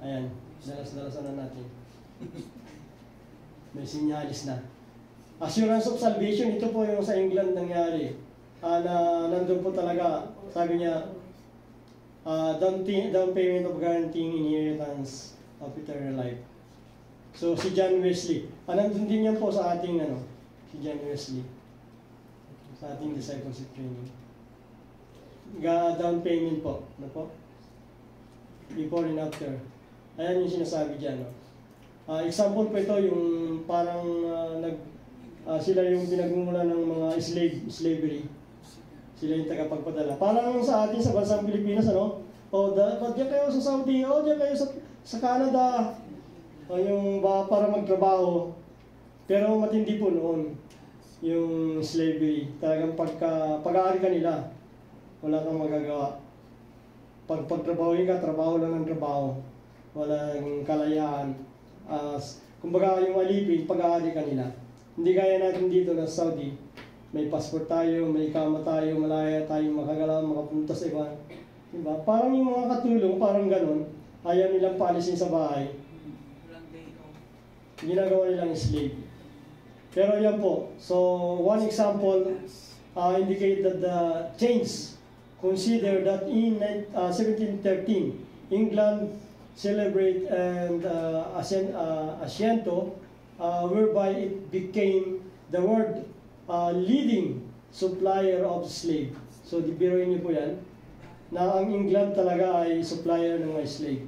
Ayan. Dalas-dalasan na natin. May sinyalis na. Assurance of salvation, ito po yung sa England nangyari. Na nandun po talaga, sabi niya, down payment of guaranteeing inheritance of eternal life. So, si John Wesley. Nandun din yan po sa ating, si John Wesley. Sa ating discipleship training. Down payment po. Ano po? Before and after. Ayan yung sinasabi dyan. Example po ito, yung parang sila yung pinagmumula ng mga slavery. Sila yung tagapagpadala. Parang sa atin sa bansang Pilipinas, ba't diyan kayo sa Saudi, diyan kayo sa Canada. Yung para magtrabaho. Pero matindi po noon yung slavery. Talagang pag-aari ka nila, wala kang magagawa. Pagtrabahoin ka, trabaho lang ng trabaho. Walang kalayaan. Kumbaga yung alipin, pag-aari ka nila. Hindi kaya natin dito na Saudi. May passport tayo, may kama tayo, malaya tayo, makagalaw, makapunta sa iba. Diba? Parang yung mga katulong, parang ganon. Ayaw nilang paalisin sa bahay. Ginagawa nilang slave. Pero yan po. So, one example indicate that the change. Consider that in 1713, England celebrate and Asiento, whereby it became the world leading supplier of slave. So, biruin niyo po yan, na ang England talaga ay supplier ng mga slave.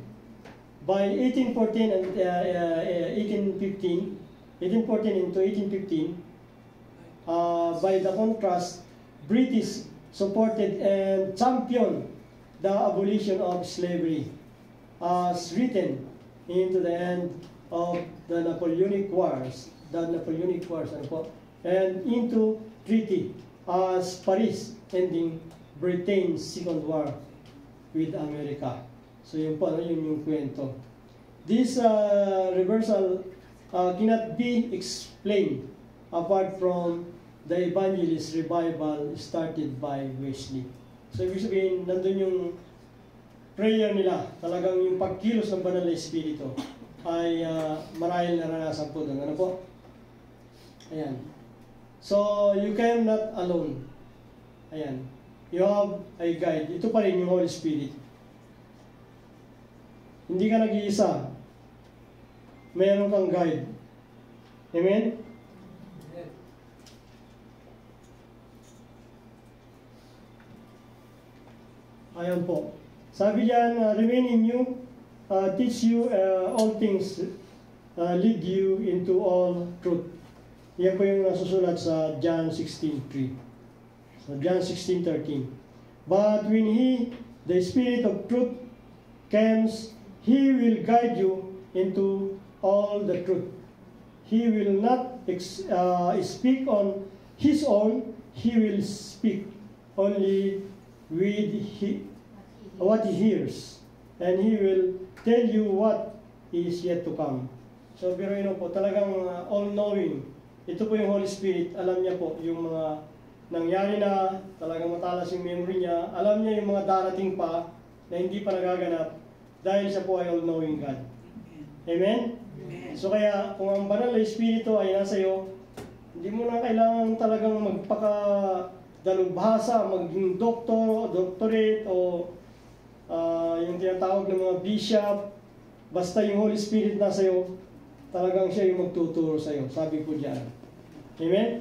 By 1814 and 1814 into 1815, by the contrast, British supported and championed the abolition of slavery as written into the end of the Napoleonic Wars, and into treaty as Paris ending Britain's Second War with America. So yun po, yun yung kwento. This reversal cannot be explained apart from the evangelist revival started by Wesley. So ibig sabihin, nandun yung prayer nila, talagang yung pagkilos ng banal na Espiritu ay marahil naranasan po doon. Ano po? Ayan. So, you cannot alone. Ayan. You have a guide. Ito pa rin yung Holy Spirit. Hindi ka nag-iisa. Mayroon kang guide. Amen? Ayan po. Sabi diyan, remain in you, teach you all things, lead you into all truth. Yan po yung nasusulat sa John 16:3. So John 16:13. But when He, the Spirit of truth, comes, He will guide you into all the truth. He will not speak on His own. He will speak only with what He hears. And He will tell you what is yet to come. So, pero yun po, talagang all-knowing. Ito po yung Holy Spirit. Alam niya po yung mga nangyari na, talagang matalas yung memory niya. Alam niya yung mga darating pa na hindi pa nagaganap dahil siya po ay all-knowing God. Amen? Amen. So kaya, kung ang banal na Espiritu ay nasa iyo, hindi mo na kailangan talagang magpakadalubhasa, maging doktor, doctorate, o yung tinatawag ng mga bishop. Basta yung Holy Spirit nasa iyo, talagang siya yung magtuturo sa iyo. Sabi ko diyan. Amen?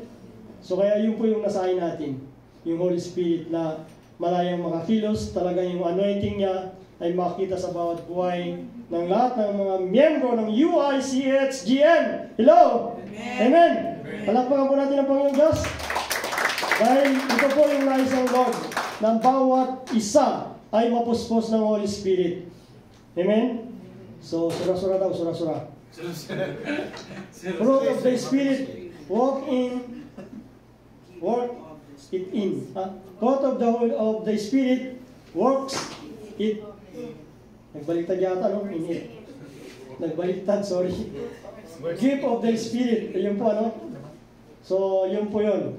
So kaya yun po yung nasahin natin. Yung Holy Spirit na malayang makakilos, talagang yung anointing niya ay makita sa bawat buhay ng lahat ng mga miyembro ng UICHGN. Hello! Amen! Palakpakan po natin ang Panginoong Diyos. Dahil ito po yung nais ng Lord, ng bawat isa ay mapuspos ng Holy Spirit. Amen? So, sura-sura daw, sura-sura. Fruit of the Spirit, walk it in. Fruit of the Spirit, works it. Nagbaliktad yata, no? In it. Nagbaliktad, sorry. Gift of the Spirit. Yun po, ano? So, yun po yun.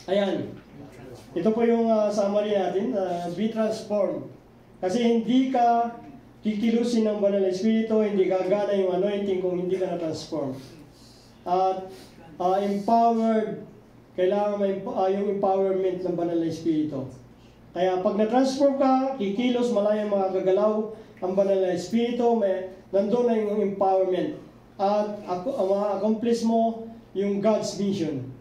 Ayan. Ito po yung summary natin. Be transformed. Kasi hindi ka kikilusin ng banal na Espiritu, hindi gagana yung anointing kung hindi ka na-transform. At empowered, kailangan yung empowerment ng banal na Espiritu. Kaya pag na-transform ka, kikilos, malayang mga gagalaw, ang banal na Espiritu, nandun na yung empowerment. At ma-accomplish mo yung God's mission.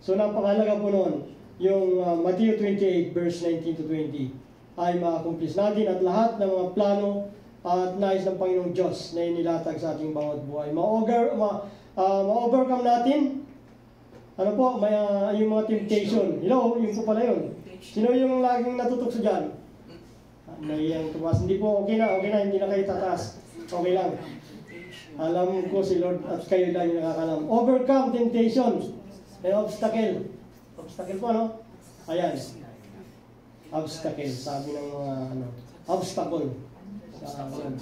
So napakahalaga po noon, yung Matthew 28 verse 19 to 20 ay ma-accomplish natin at lahat ng mga plano at nais ng Panginoong Diyos na inilatag sa ating bawat buhay. Ma-overcome natin ano po, yung mga temptation. Hello, yung po pala yun. Sino yung laging natutokso dyan? Naiyang tumas. Hindi po, okay na, hindi na kayo tataas. Okay lang. Alam ko si Lord at kayo lang yung nakakalam. Overcome temptation. And obstacle. Obstacle po, ano? Ayan. Obstacle. Sabi ng mga, obstacle.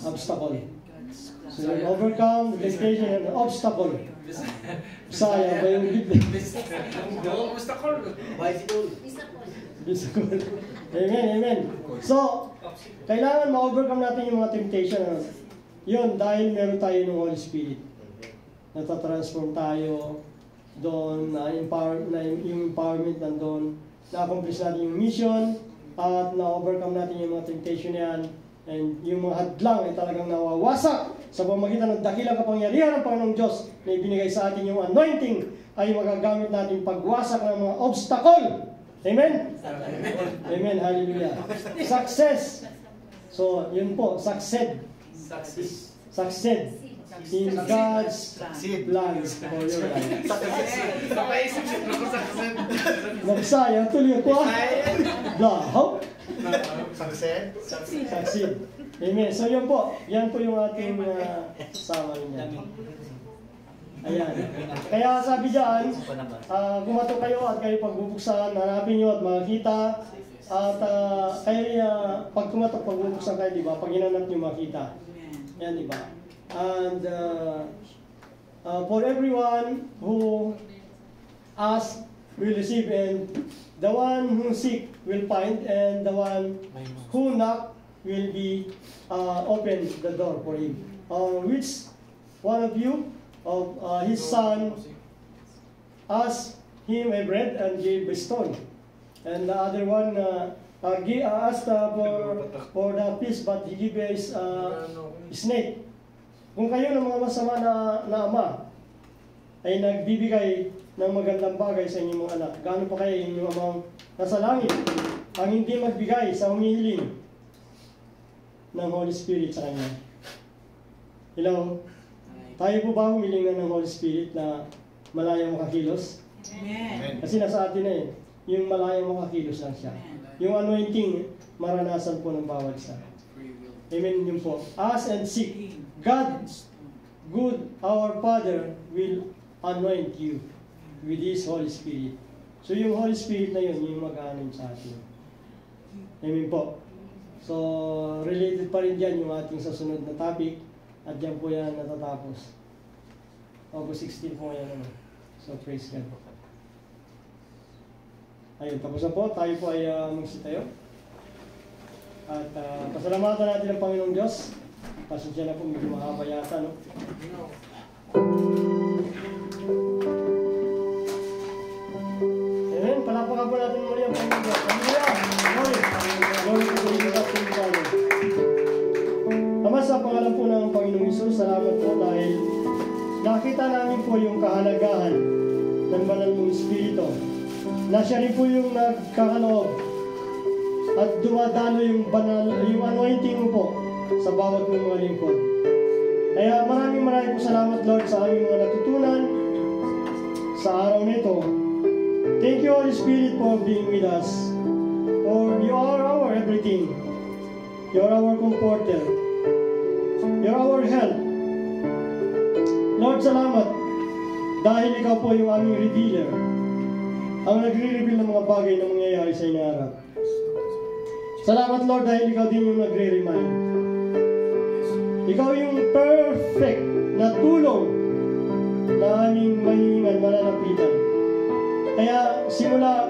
Obstacle. So, overcome the temptation and obstacle. Saya ba yung obstacle? Bicycle. Amen, amen. So, kailangan ma-overcome natin yung mga temptation. Yun, dahil meron tayo ng Holy Spirit. Natatransform tayo doon, yung empowerment nandun, na-accomplish natin yung mission, at na-overcome natin yung mga temptation yan, and yung mga hadlang ay talagang nawawasak sa pamamagitan ng dakilang kapangyarihan ng Panginoong Diyos na ibinigay sa atin yung anointing ay magagamit natin pagwasak ng mga obstacle. Amen? Amen. Hallelujah. Success. So, yun po. Succeed in God's plans for your life. Nagsaya, tuloy ko. Blahaw. Succeed. Amen. So, yun po. Yan po yung ating summary niya. Ayan. Kaya sabi dyan, gumato kayo at kayo pagbubuksan, hanapin nyo at makikita. At kayo, pag kumatok, pagbubuksan kayo, di ba? Pag hinanap nyo makita. Yan, di ba? And for everyone who asks will receive, and the one who seek will find, and the one who knock will be open the door for him. Which one of you of his son asked him a bread and gave a stone, and the other one asked for the fish, but he gave a snake. Kung kayo ng mga masama na ama ay nagbibigay ng magandang bagay sa inyong mga anak, gaano pa kayo inyong amang nasa langit ang hindi magbigay sa humihiling ng Holy Spirit sa kanya? Hello? Tayo po ba humiling na ng Holy Spirit na malayang makakilos? Amen. Kasi nasa atin na yung malayang makakilos lang siya. Yung anointing, maranasan po ng bawat isa. Amen yun po. Ask and seek. God, good, our Father, will anoint you with His Holy Spirit. So yung Holy Spirit na yun, yung mag-anoint sa atin. Amen po. So, related pa rin dyan yung ating sasunod na topic. At dyan po yan natatapos. August 16 po yan. So, praise God. Ayun, tapos na po. Tayo po ay magsitayo. At pasalamatan natin ang Panginoong Diyos. Pasensya na po, medyo mahaba yata, no? Amen. Palakpakan po natin muli ang Panginoong Diyos. Hallelujah! Glory! Glory to the Lord and Father. Ama, sa pangalan po ng Panginoong Hesus, salamat po dahil nakita namin po yung kahalagahan ng banal mong Espiritu. Na siya rin po yung nagkakaloob at dumadalo yung banal, yung anointing mo po sa bawat mga lingkod. Kaya maraming po salamat, Lord, sa aming mga natutunan sa araw nito. Thank you, Holy Spirit, for being with us. For you are our everything. You are our comforter. You are our help. Lord, salamat dahil ikaw po yung aming revealer, ang nagre-reveal ng mga bagay na mangyayari sa inaharap. Salamat, Lord, dahil ikaw din yung nagre-remind. Ikaw yung perfect na tulong na aming mahihingan, malalapitan. Kaya simula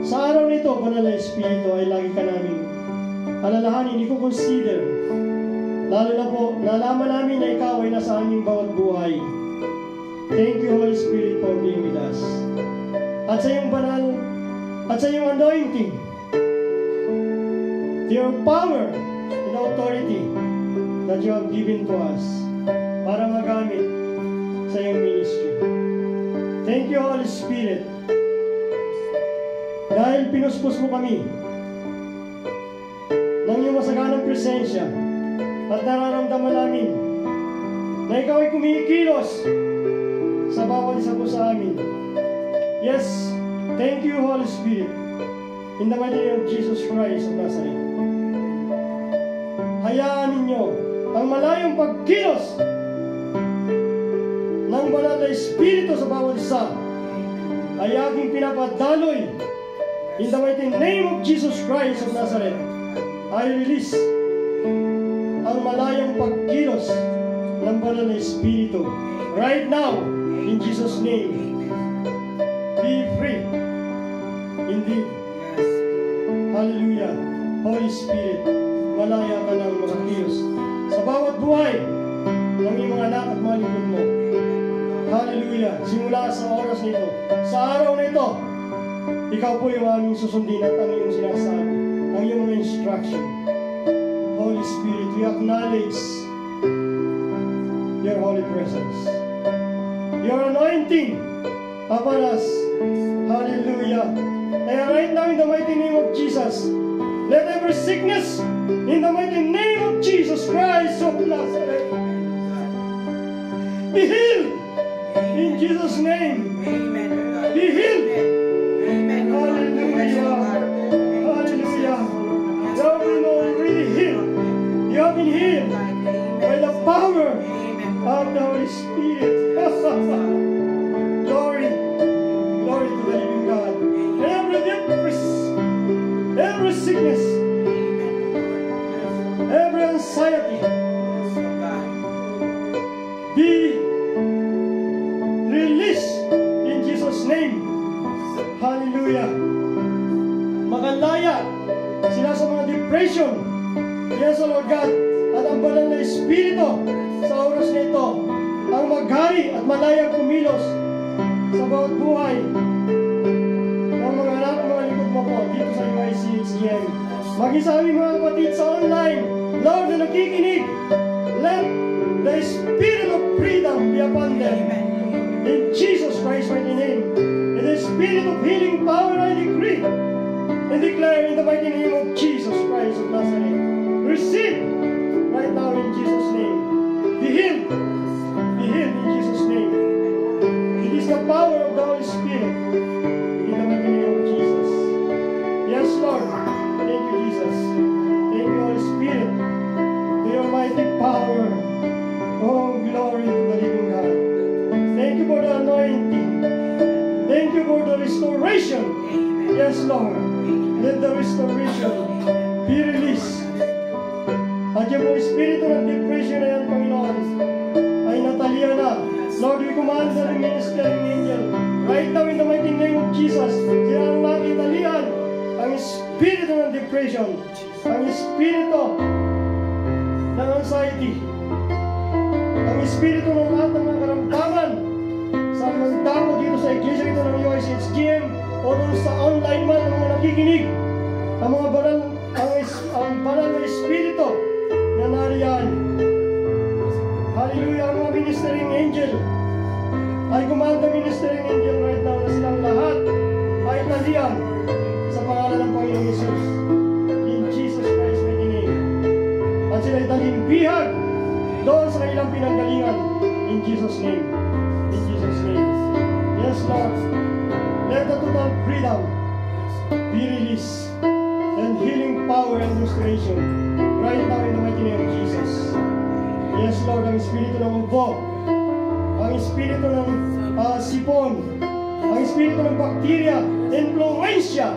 sa araw nito, Banal na Espiritu, ay lagi ka namin alalahanin, i-consider. Lalo na po, nalaman namin na ikaw ay nasa aming bawat buhay. Thank you, Holy Spirit, for being with us. At sa iyong banal, at sa iyong anointing, your power and authority that you have given to us para magamit sa iyong ministry. Thank you, Holy Spirit, dahil pinuspos mo kami ng iyong masaganang presensya at nararamdaman namin na ikaw ay kumikilos sa bawat isa po sa amin. Yes, thank you, Holy Spirit, in the mighty name of Jesus Christ of Nazareth. Hayaan ninyo ang malayong pagkilos ng banal na Espiritu sa bawat isa ay aking pinapadaloy in the mighty name of Jesus Christ of Nazareth. I release ang malayang pagkilos ng banal na Espiritu right now in Jesus' name. Be free indeed. Hallelujah. Holy Spirit, malaya ka ng makakilos sa bawat buhay ng iyong mga anak at mga lingkod mo. Hallelujah. Simula sa oras nito, sa araw nito, ikaw po yung aming susundin at ang iyong sinasabi, ang iyong mga instruction. Holy Spirit, we acknowledge your holy presence, your anointing upon us. Hallelujah. And right now in the mighty name of Jesus, let every sickness in the mighty name of Jesus Christ of Nazareth be healed in Jesus' name. Be healed. Hallelujah. Hallelujah. You have been already healed. You have been healed by the power of the Holy Spirit. Glory. Glory to the living God. Every sickness, every anxiety, be released in Jesus' name. Hallelujah. Makalaya sila sa mga depression. Yes, O Lord God, at ang banal na Espiritu sa oras na ito ang maghari at malayang kumilos sa bawat buhay ng mga anak at mga lingkod mo po dito sa UICHGM. Maging sa aming mga kapatid sa online, Lord, na nakikinig, let the Spirit of freedom be upon them. In Jesus Christ's mighty name. In the Spirit of healing power, I decree and declare in the mighty name of Jesus Christ of Nazareth. Receive right now in Jesus' name. Be healed. Be healed in Jesus' name. It is the power of the Holy Spirit in the mighty name of Jesus. Yes, Lord. Thank you, Jesus. Thank you, Holy Spirit, to your mighty power. Oh, glory to the living God. Thank you for the anointing. Thank you for the restoration. Yes, Lord. Let the restoration be released. At yung mga espiritu ng depression na yan, Panginoon, ay nataliya na. Lord, we command the ministering angel right now in the mighty name of Jesus. Sila ang makitalian ang espiritu ng depression, ang espiritu ng anxiety, ang espiritu ng lahat ng mga karamdaman sa mga tao dito sa iglesia ito ng UICHGM o doon sa online man ang mga nakikinig, ang mga banal, ang banal na espiritu na nariyan. Hallelujah. Ang mga ministering angel, I command the ministering angel right now na silang lahat ay talian sa pangalan ng Panginoong Jesus. In Jesus Christ mighty name. At sila'y dalhin bihag doon sa kanilang pinanggalingan. In Jesus name. In Jesus name. Yes, Lord. Let the total freedom be released and healing power and restoration right now in the mighty name of Jesus. Yes, Lord, ang espiritu ng ubo, ang espiritu ng sipon, ang espiritu ng bakterya, influensya,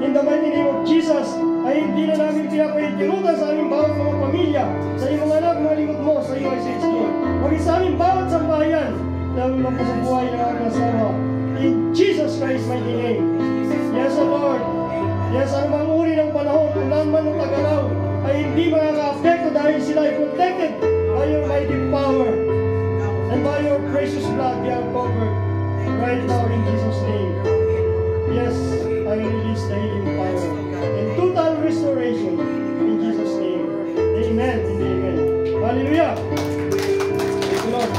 in the mighty name of Jesus, ay hindi na namin pinapahitirutan sa aming bawat mga pamilya, sa iyong mga anak, mga lingkod mo, sa iyo ay sa Isko. Maging sa aming bawat sambahayan, na magpasabuhay ng aming asawa. In Jesus Christ mighty name. Yes, O Lord. Yes, anumang uri ng panahon, kung naman ng tagalaw, ay hindi makaka-apekto dahil sila ay protected by your mighty power. And by your precious blood, they are covered right now in Jesus' name. Yes, I release the healing power and total restoration in Jesus' name. Amen and amen. Hallelujah. Praise the Lord.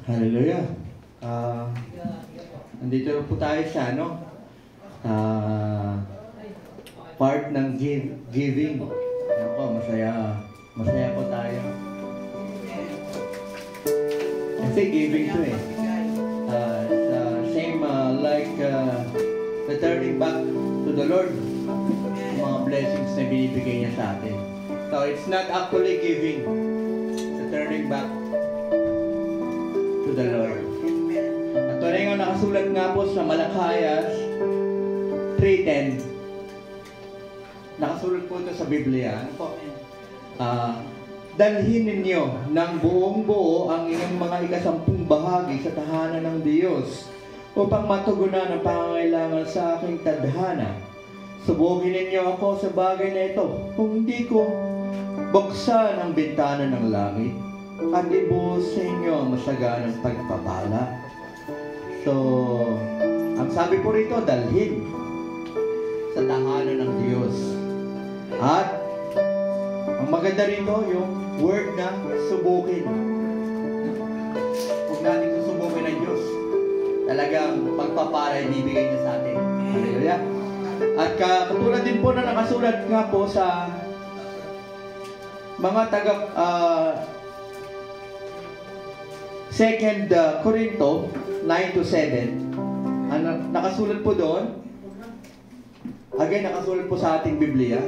Hallelujah. Nandito po tayo sa part ng giving. Ako, masaya po tayo. Kasi giving to eh. Same like returning back to the Lord. Yung mga blessings na binibigay niya sa atin. So it's not actually giving, returning back to the Lord. At ito nga nakasulat nga po sa Malakayas 3:10. Nakasulat po ito sa Biblia. Ano po? Dalhin ninyo ng buong buo ang inyong mga ikasampung bahagi sa tahanan ng Diyos upang matugunan ang pangangailangan sa aking tadhana. Subugin ninyo ako sa bagay na ito kung hindi ko buksan ang bintana ng langit at ibuhos sa inyo ang masaganang pagpapala. So, ang sabi po rito, dalhin sa tahanan ng Diyos. At ang maganda rito, yung word na subukin. Huwag natin susubukin ng Diyos. Talagang pagpapala ibibigay niya sa atin. Hallelujah. At katulad din po na nakasulat nga po sa mga taga 2 Corinto 9-7. Nakasulat po doon. Again, nakasulat po sa ating Biblia.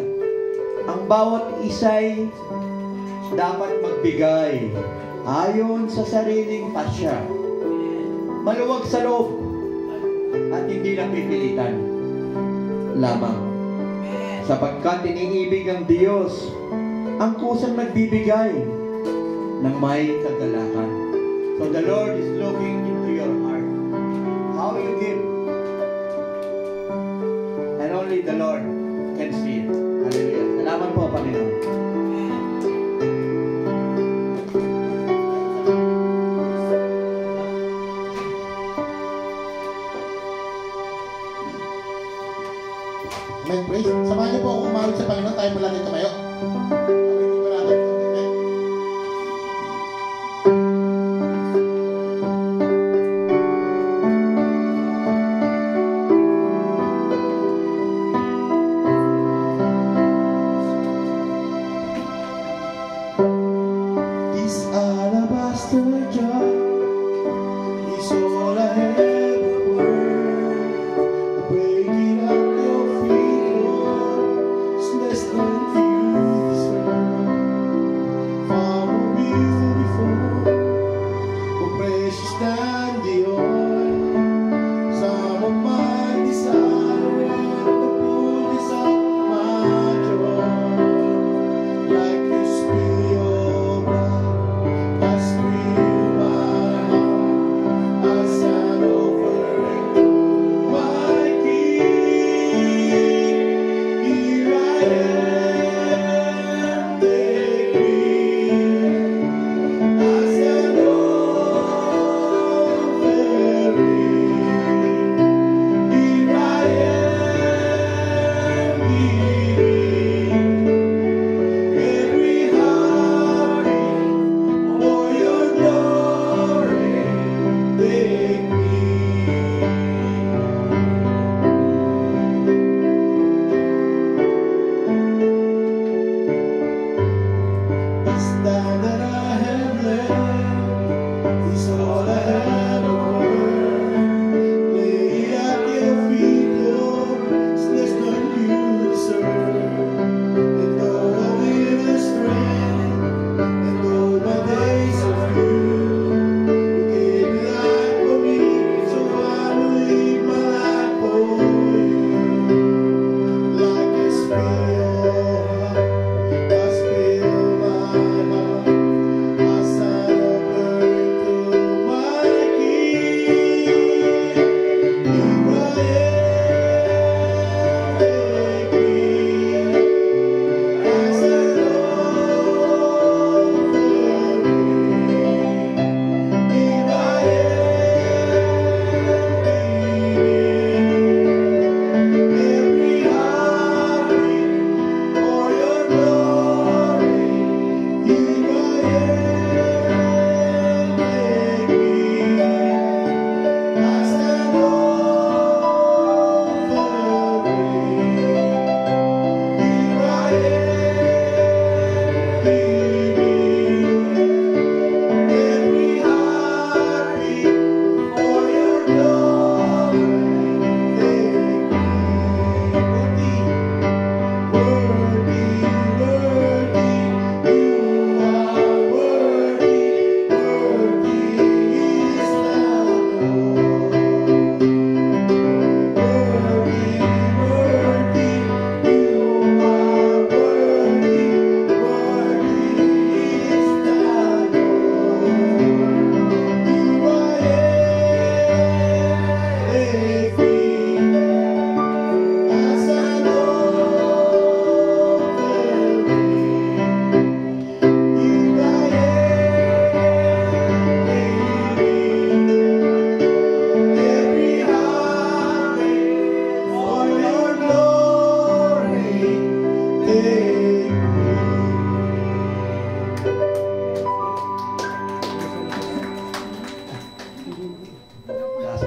Ang bawat isa'y dapat magbigay ayon sa sariling pasya, maluwag sa loob, at hindi napipilitan lamang. Sapagkat iniibig ng Diyos ang kusang nagbibigay ng may kagalakan. So the Lord is looking into your heart. How you give. And only the Lord can see it. Hallelujah. Salamat po, Panginoon. Amen. Praise. Samahan niyo po ako umawit sa Panginoon. Tayo mula dito kayo. Precious than the oil, some of my desires.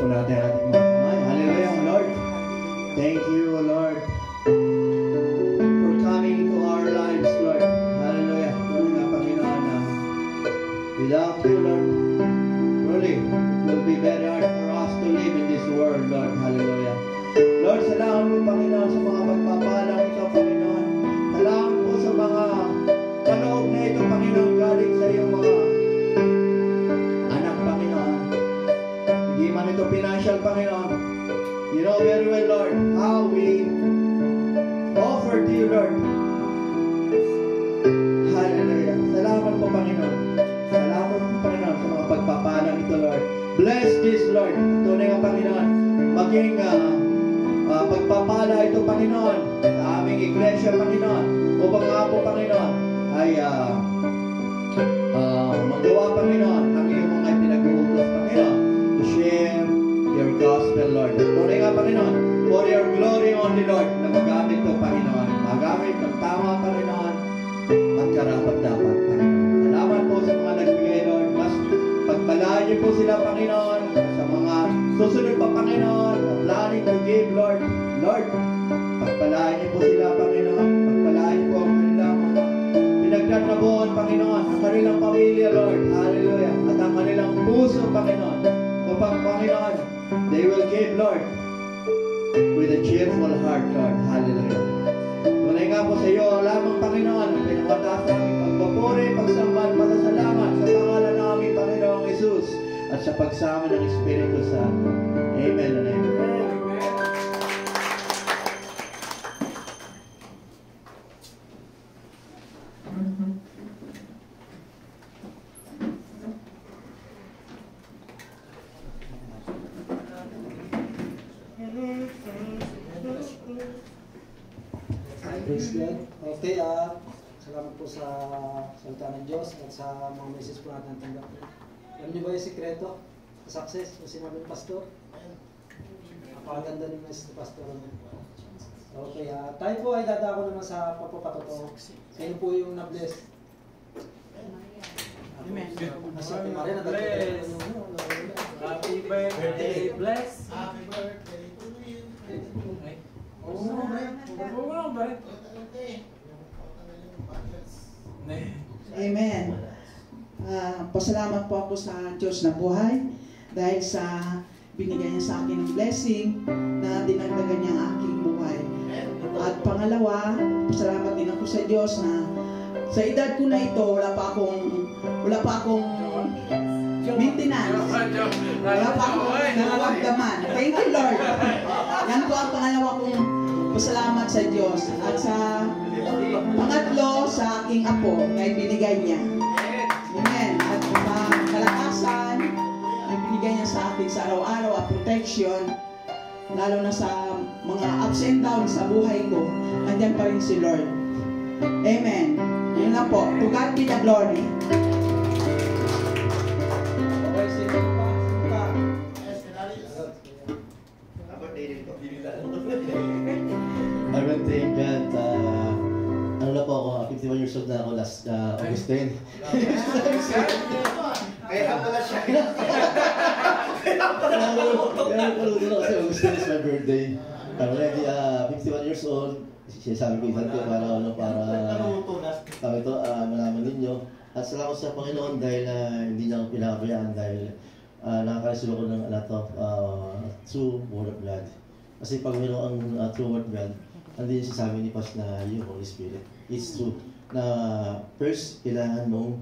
po natin ang ating mga kamay. Hallelujah, Lord. Thank you, Lord, for coming into our lives, Lord. Hallelujah. Lord nga, Panginoon, without you, Lord, truly, it will be very hard for us to live in this world, Lord. Hallelujah. Lord, salamat po, Panginoon, sa mga pagpapalang ito, Panginoon. Salamat po sa mga kaloob na ito, Panginoon, galing sa iyong mga anak, Panginoon. Hindi man ito financial, Panginoon. You know very well, Lord, how we offer to you, Lord. Hallelujah. Salamat po, Panginoon. Salamat po, Panginoon, sa mga pagpapalang ito, Lord. Bless this, Lord. Tunay nga, Panginoon, maging pagpapala ito, Panginoon, sa aming iglesia, Panginoon, upang nga po, Panginoon, ay magawa, Panginoon, ang iyong mga pinag-uutos, Panginoon, to share your gospel, Lord. At tunay nga, Panginoon, for your glory only, Lord, na magamit ito, Panginoon. Magamit ng tama, Panginoon, at karapat-dapat, Panginoon. Salamat po sa mga nagbigay, Lord. Mas pagpalaan niyo po sila, Panginoon, sa mga susunod pa, Panginoon, na planning to give, Lord. Lord, pagpalaan niyo po sila, Panginoon. Pagpalaan niyo po ang kanilang mga pinagtatrabuhan, Panginoon, ang kanilang pamilya, Lord. Hallelujah. At ang kanilang puso, Panginoon. Upang, Panginoon, they will give, Lord, with a cheerful heart, Lord. Hallelujah. Tunay nga po sa iyo lamang, Panginoon, ang pinakatas ng aming pagpapuri, pagsamba at pasasalamat sa pangalan ng aming Panginoong Jesus at sa pagsama ng Espiritu Santo. Amen and amen. Praise God. Okay, salamat po sa salita ng Diyos at sa mga message po natin tanggap. Alam niyo ba yung sikreto sa success? Yung sinabi ng pastor? Napakaganda ng message ng pastor. Okay, tayo po ay dadako naman sa pagpapatotoo. Sino po yung na-bless? Amen. Happy birthday, Bless. Happy birthday to you. Amen. Pasalamat po ako sa Diyos na buhay dahil sa binigay niya sa akin ng blessing na dinagdagan niya ang aking buhay. At pangalawa, pasalamat din ako sa Diyos na sa edad ko na ito, wala pa akong maintenance. Wala pa akong nararamdaman. Thank you, Lord. Yan po ang pangalawa kong pasalamat sa Diyos. At sa pangatlo, sa aking apo na ibinigay niya. Amen. At sa kalakasan na ibinigay niya sa akin sa araw-araw at protection, lalo na sa mga ups and downs sa buhay ko, nandiyan pa rin si Lord. Amen. Yun na po. To God be the glory. Okay, sino pa? I will thank God. Ano na po ako, 51 years old na ako last August 10. Kaya pala siya. Kaya palugin ako kasi August 10 is my birthday. I'm already 51 years old. Sabi ko isang tiyo para kami ito, malaman ninyo. At salamat sa Panginoon dahil hindi niya ako pinabayaan dahil nakakaresulo ko ng true word of God. Kasi pag mayroon ang true word of God, hindi siya sabi ni Pas na yung Holy Spirit. It's true na first, kailangan mong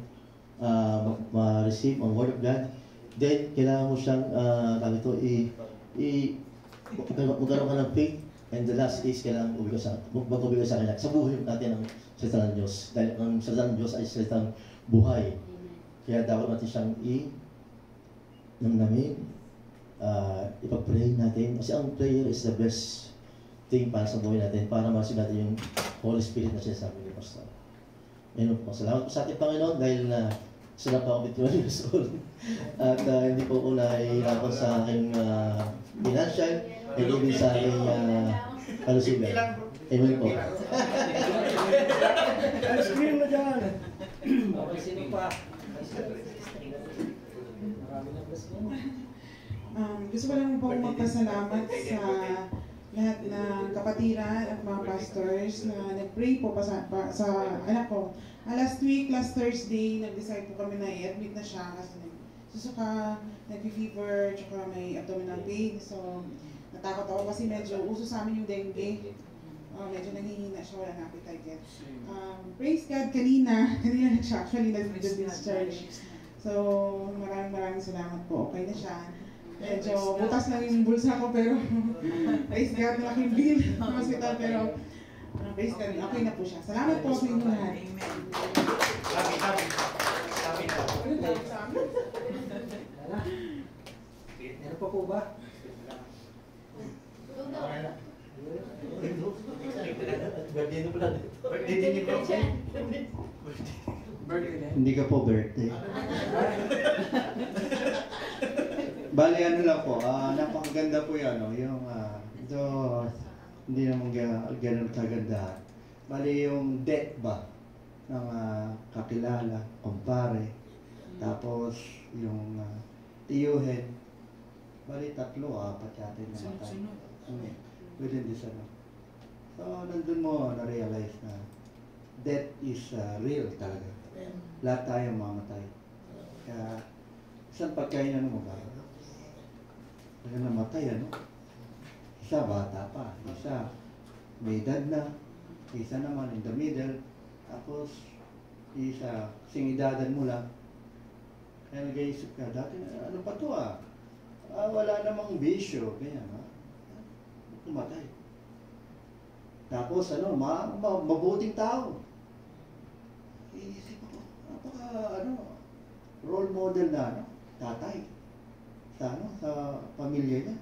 ma-receive ang word of God. Then, kailangan mo siyang magkaroon ka ng faith. And the last is, kailangan mag-ubigay sa kanya. Sa buhay natin ang salita ng Diyos. Dahil ang salita ng Diyos ay salitang buhay. Kaya dapat natin siyang namnamin, ipag-pray natin. Kasi ang prayer is the best thing para sa buhay natin, para ma-receive natin yung Holy Spirit na sinasabi ni Pastor. Ayun po. Salamat po sa ating Panginoon dahil sila pa ako 51 years old. At hindi po ko nahihirapan sa aking financial and even sa aking kalusugan. Amen po. Screen na dyan. Okay, sino pa? Marami na bless mo. Gusto ko lang po magpasalamat sa lahat ng kapatiran at mga pastors na nag-pray po sa anak ko. Last week, last Thursday, nag-decide po kami na i-admit na siya kasi susuka, nag-fever, tsaka may abdominal pain. So, natakot ako kasi medyo uso sa amin yung dengue. Medyo nanghihina siya, wala na appetite yet. Praise God, kanina siya actually nag-discharge. So, maraming salamat po. Okay na siya. Medyo butas lang yung bulsa ko pero praise God, malaking bill ng hospital pero praise God, okay na po siya. Salamat po sa inyo lahat. Amen. Meron pa po ba? Hindi ka po birthday. Bali, ano lang po, napakaganda po yan, no? Yung, ito, hindi naman ganun kaganda. Bali, yung death ba ng kakilala, kumpare, tapos yung tiyuhin, bali 3, 4 yata yung namatay. Within this, ano. So, nandun mo na-realize na death is real talaga. Lahat tayo mamatay. Kaya, isang pagkainan mo ba? Kaya namatay, ano? Isa bata pa, isa may edad na, isa naman in the middle, tapos isa singidadan mo lang. Kaya nag-iisip ka, dati ano pa to wala namang bisyo, ganyan tumatay. Tapos ano, mabuting tao. Iisip ako, role model na tatay sa pamilya niya.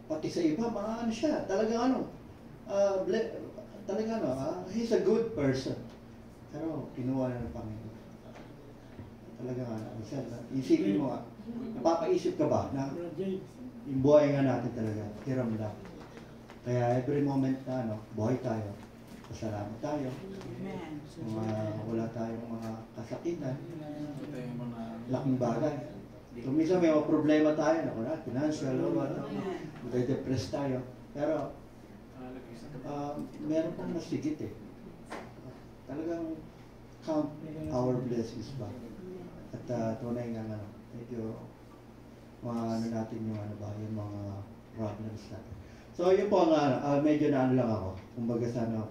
Pati sa iba, siya, talagang he's a good person. Pero kinuha na ng Panginoon. Talagang isipin mo napapaisip ka ba na yung buhay nga natin talaga, hiram lang. Kaya every moment na buhay tayo, pasalamat tayo. Wala tayong mga kasakitan, laking bagay. So, minsan may mga problema tayo, financial, depressed tayo. Pero, meron pang masigit Talagang count our blessings ba? At tunay nga medyo natin yung yung mga problems natin. So, yun po medyo lang ako. Kumbaga sana,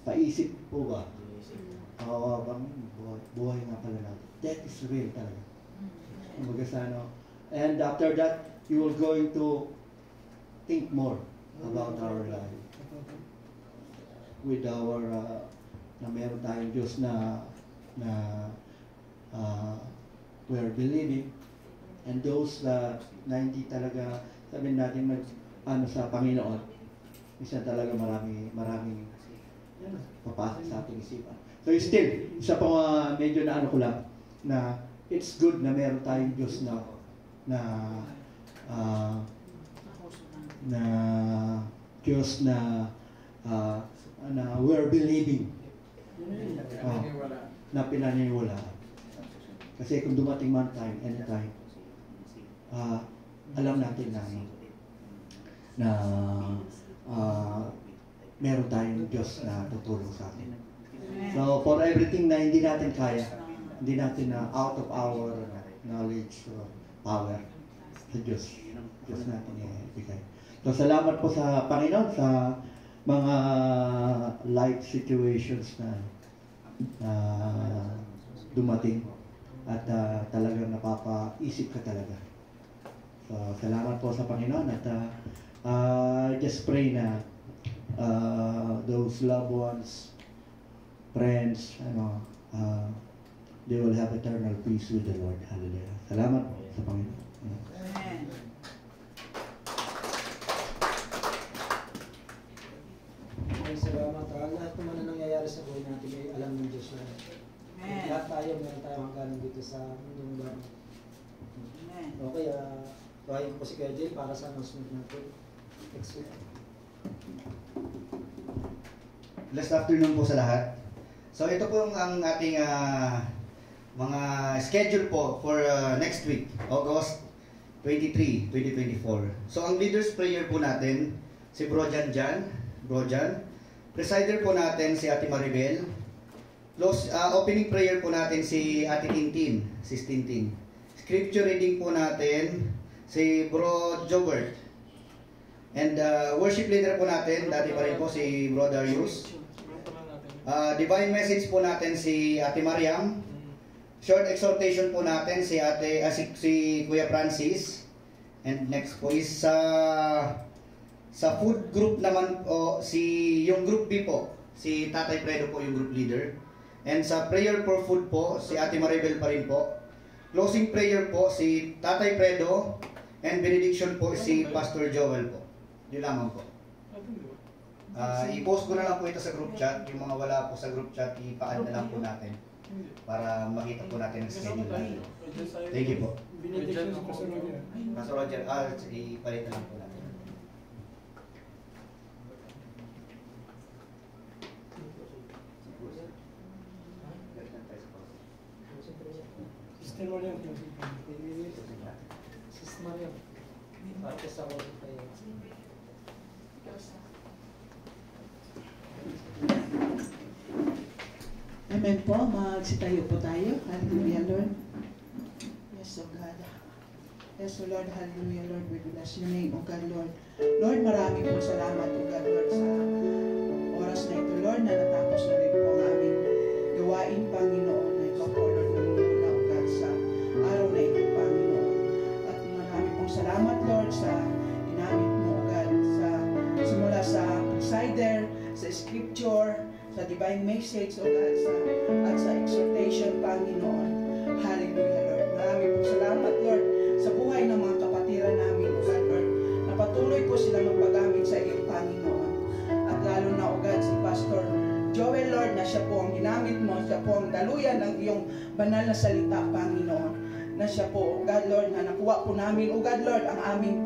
paisip po ba? Buhay nga pala natin. That is real talaga. Kumbaga sana. And after that, you will going to think more about our life. With our, na meron tayong Diyos na we're believing. And those na hindi talaga, sabihin natin sa Panginoon, isa talaga maraming papasok sa ating isipan. So still, isa pa medyo ko lang, na it's good na meron tayong Diyos na Diyos na we're believing. Na pinaniniwalaan. Kasi kung dumating man time, anytime, alam natin na meron tayong Diyos na tutulong sa atin. So, for everything na hindi natin kaya, hindi natin out of our knowledge or power, sa Diyos natin ibigay. So, salamat po sa Panginoon sa mga life situations na dumating at talagang napapaisip ka talaga. So, salamat po sa Panginoon at just pray na those loved ones, friends, they will have eternal peace with the Lord. Hallelujah. Salamat po sa Panginoon. Amen. Salamat. Lahat naman na nangyayari sa buhay natin ay alam ng Diyos na. Lahat tayo, meron tayong hangganan dito sa mundong ba. Okay, bahayin po si Kuya Jay para sa announcement natin. Next week. Last afternoon po sa lahat. So ito po ang ating mga schedule po for next week, August 23, 2024. So ang leaders prayer po natin, si Bro Jan. Presider po natin si Ate Maribel. Opening prayer po natin si Ate Tintin, Sis Tintin. Scripture reading po natin si Bro Jobert. And worship leader po natin, dati pa rin po si Bro Darius. Divine message po natin si Ate Mariam. Short exhortation po natin si si Kuya Francis. And next po is sa food group naman po, yung group B po, si Tatay Fredo po yung group leader. And sa prayer for food po, si Ate Maribel pa rin po. Closing prayer po, si Tatay Fredo. And benediction po, si Pastor Joel po. Yun lamang po. I-post ko na lang po ito sa group chat. Yung mga wala po sa group chat, ipa-add na lang po natin para makita po natin ang schedule natin. Thank you po. Pastor Roger, ipalit na lang po natin. Sister Mariam. Martes ako tayo. Amen po. Magsitayo po tayo. Hallelujah, Lord. Yes, O God. Yes, O Lord. Hallelujah, Lord. We bless your name, O God, Lord. Lord, marami pong salamat, O God, Lord, sa oras na ito, Lord, na natapos na rin po ang aming gawain, Panginoon, na ikaw po, Lord, namumuna, O God, sa araw na ito, Panginoon. At marami pong salamat, Lord, sa ginamit mo, O God, simula sa presider, sa scripture, sa divine message, O God, at sa exhortation, Panginoon. Hallelujah, Lord. Marami pong salamat, Lord, sa buhay ng mga kapatiran namin, O God, Lord, na patuloy po sila magpagamit sa iyong Panginoon. At lalo na, O God, si Pastor Joel, Lord, na siya po ang ginamit mo, siya po ang daluyan ng iyong banal na salita, Panginoon. Na siya po, O God, Lord, na nakuha po namin, O God, Lord, ang aming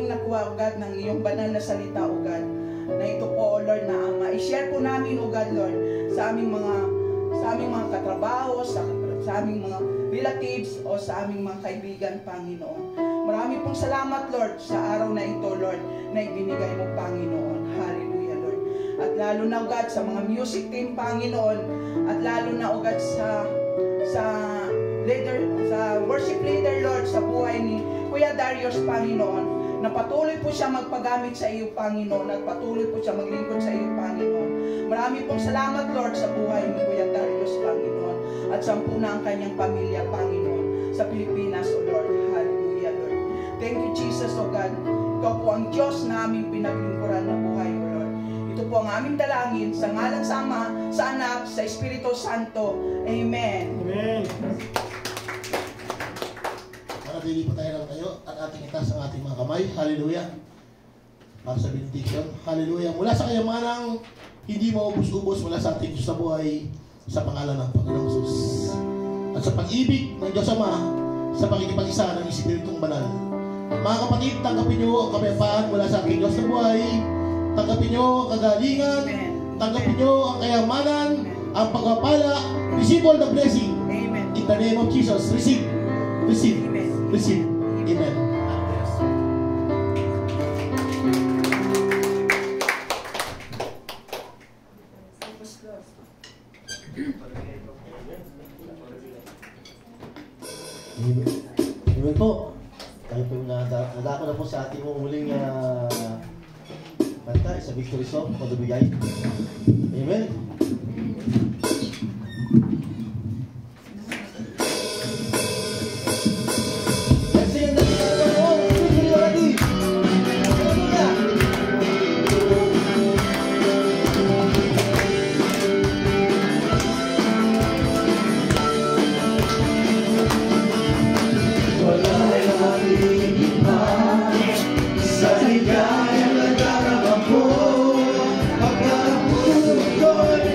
nakuha, O God, ng iyong banal na salita, O God. Na ito po, O Lord, na ma-share po namin, O God, Lord, sa aming mga katrabaho, sa aming mga relatives, o sa aming mga kaibigan, Panginoon. Marami pong salamat, Lord, sa araw na ito, Lord, na ibinigay mo, Panginoon. Hallelujah, Lord. At lalo na, O God, sa mga music team, Panginoon, at lalo na, O God, sa worship leader, Lord, sa buhay ni Kuya Darius, Panginoon, na patuloy po siya magpagamit sa iyo, Panginoon, at patuloy po siya maglingkod sa iyo, Panginoon. Marami pong salamat, Lord, sa buhay ni Kuya Darius, Panginoon, at sampu na ang kanyang pamilya, Panginoon, sa Pilipinas, O Lord. Hallelujah, Lord. Thank you, Jesus, O God. Ikaw po ang Diyos na aming pinaglingkuran ng buhay, O Lord. Ito po ang aming dalangin sa ngalan sa Ama, sa Anak, sa Espiritu Santo. Amen. Amen. Manatili po tayo lang kayo at ating itaas ang ating mga kamay. Hallelujah. Para sa benediction. Hallelujah. Mula sa kayamanang hindi maubos-ubos mula sa ating Diyos sa buhay, sa pangalan ng Panginoong Jesus. At sa pag-ibig ng Diyos Ama, sa pakikipag-isa ng Espiritong Banal. Mga kapatid, tanggapin niyo ang kapayapaan mula sa ating Diyos sa buhay. Tanggapin niyo ang kagalingan. Tanggapin niyo ang kayamanan, ang pagpapala. Receive all the blessing. In the name of Jesus. Receive. Receive. Receive. Amen. Amen po. Tayo po nadako na po sa ating muling kanta sa Victory Song, Padubigay. Amen. Sa ligaya na darama ko, pagkapuso ko'y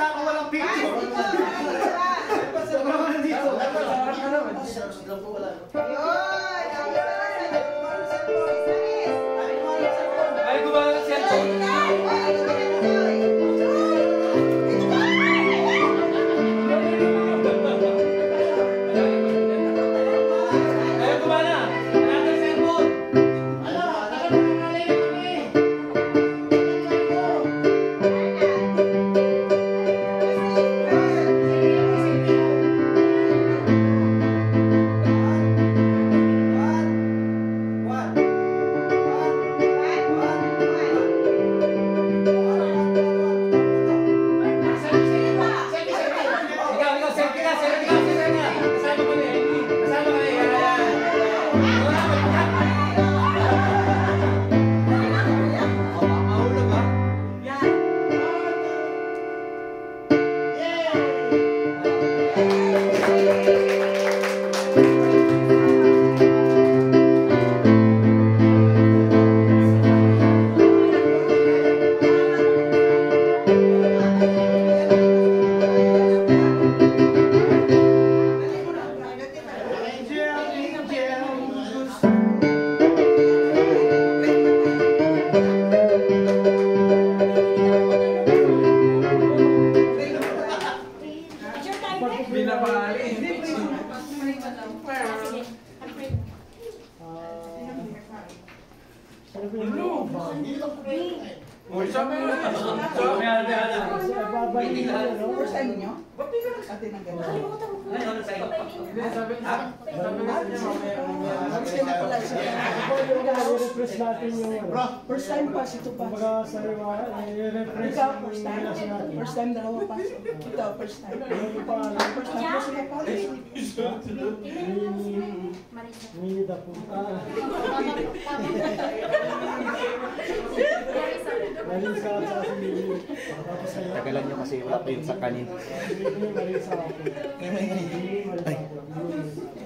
ako walang picture. Sobrang dito. Ay, gumana ng cellphone. First time pass ito pa. Ikaw, first time. First time, dalawa pa. Ito, first time. First time po sila pa. Mini da po. Marisa at sa Mini. Tagalan nyo kasi wala pa yun sa kanin. Marisa ako. Marisa ako.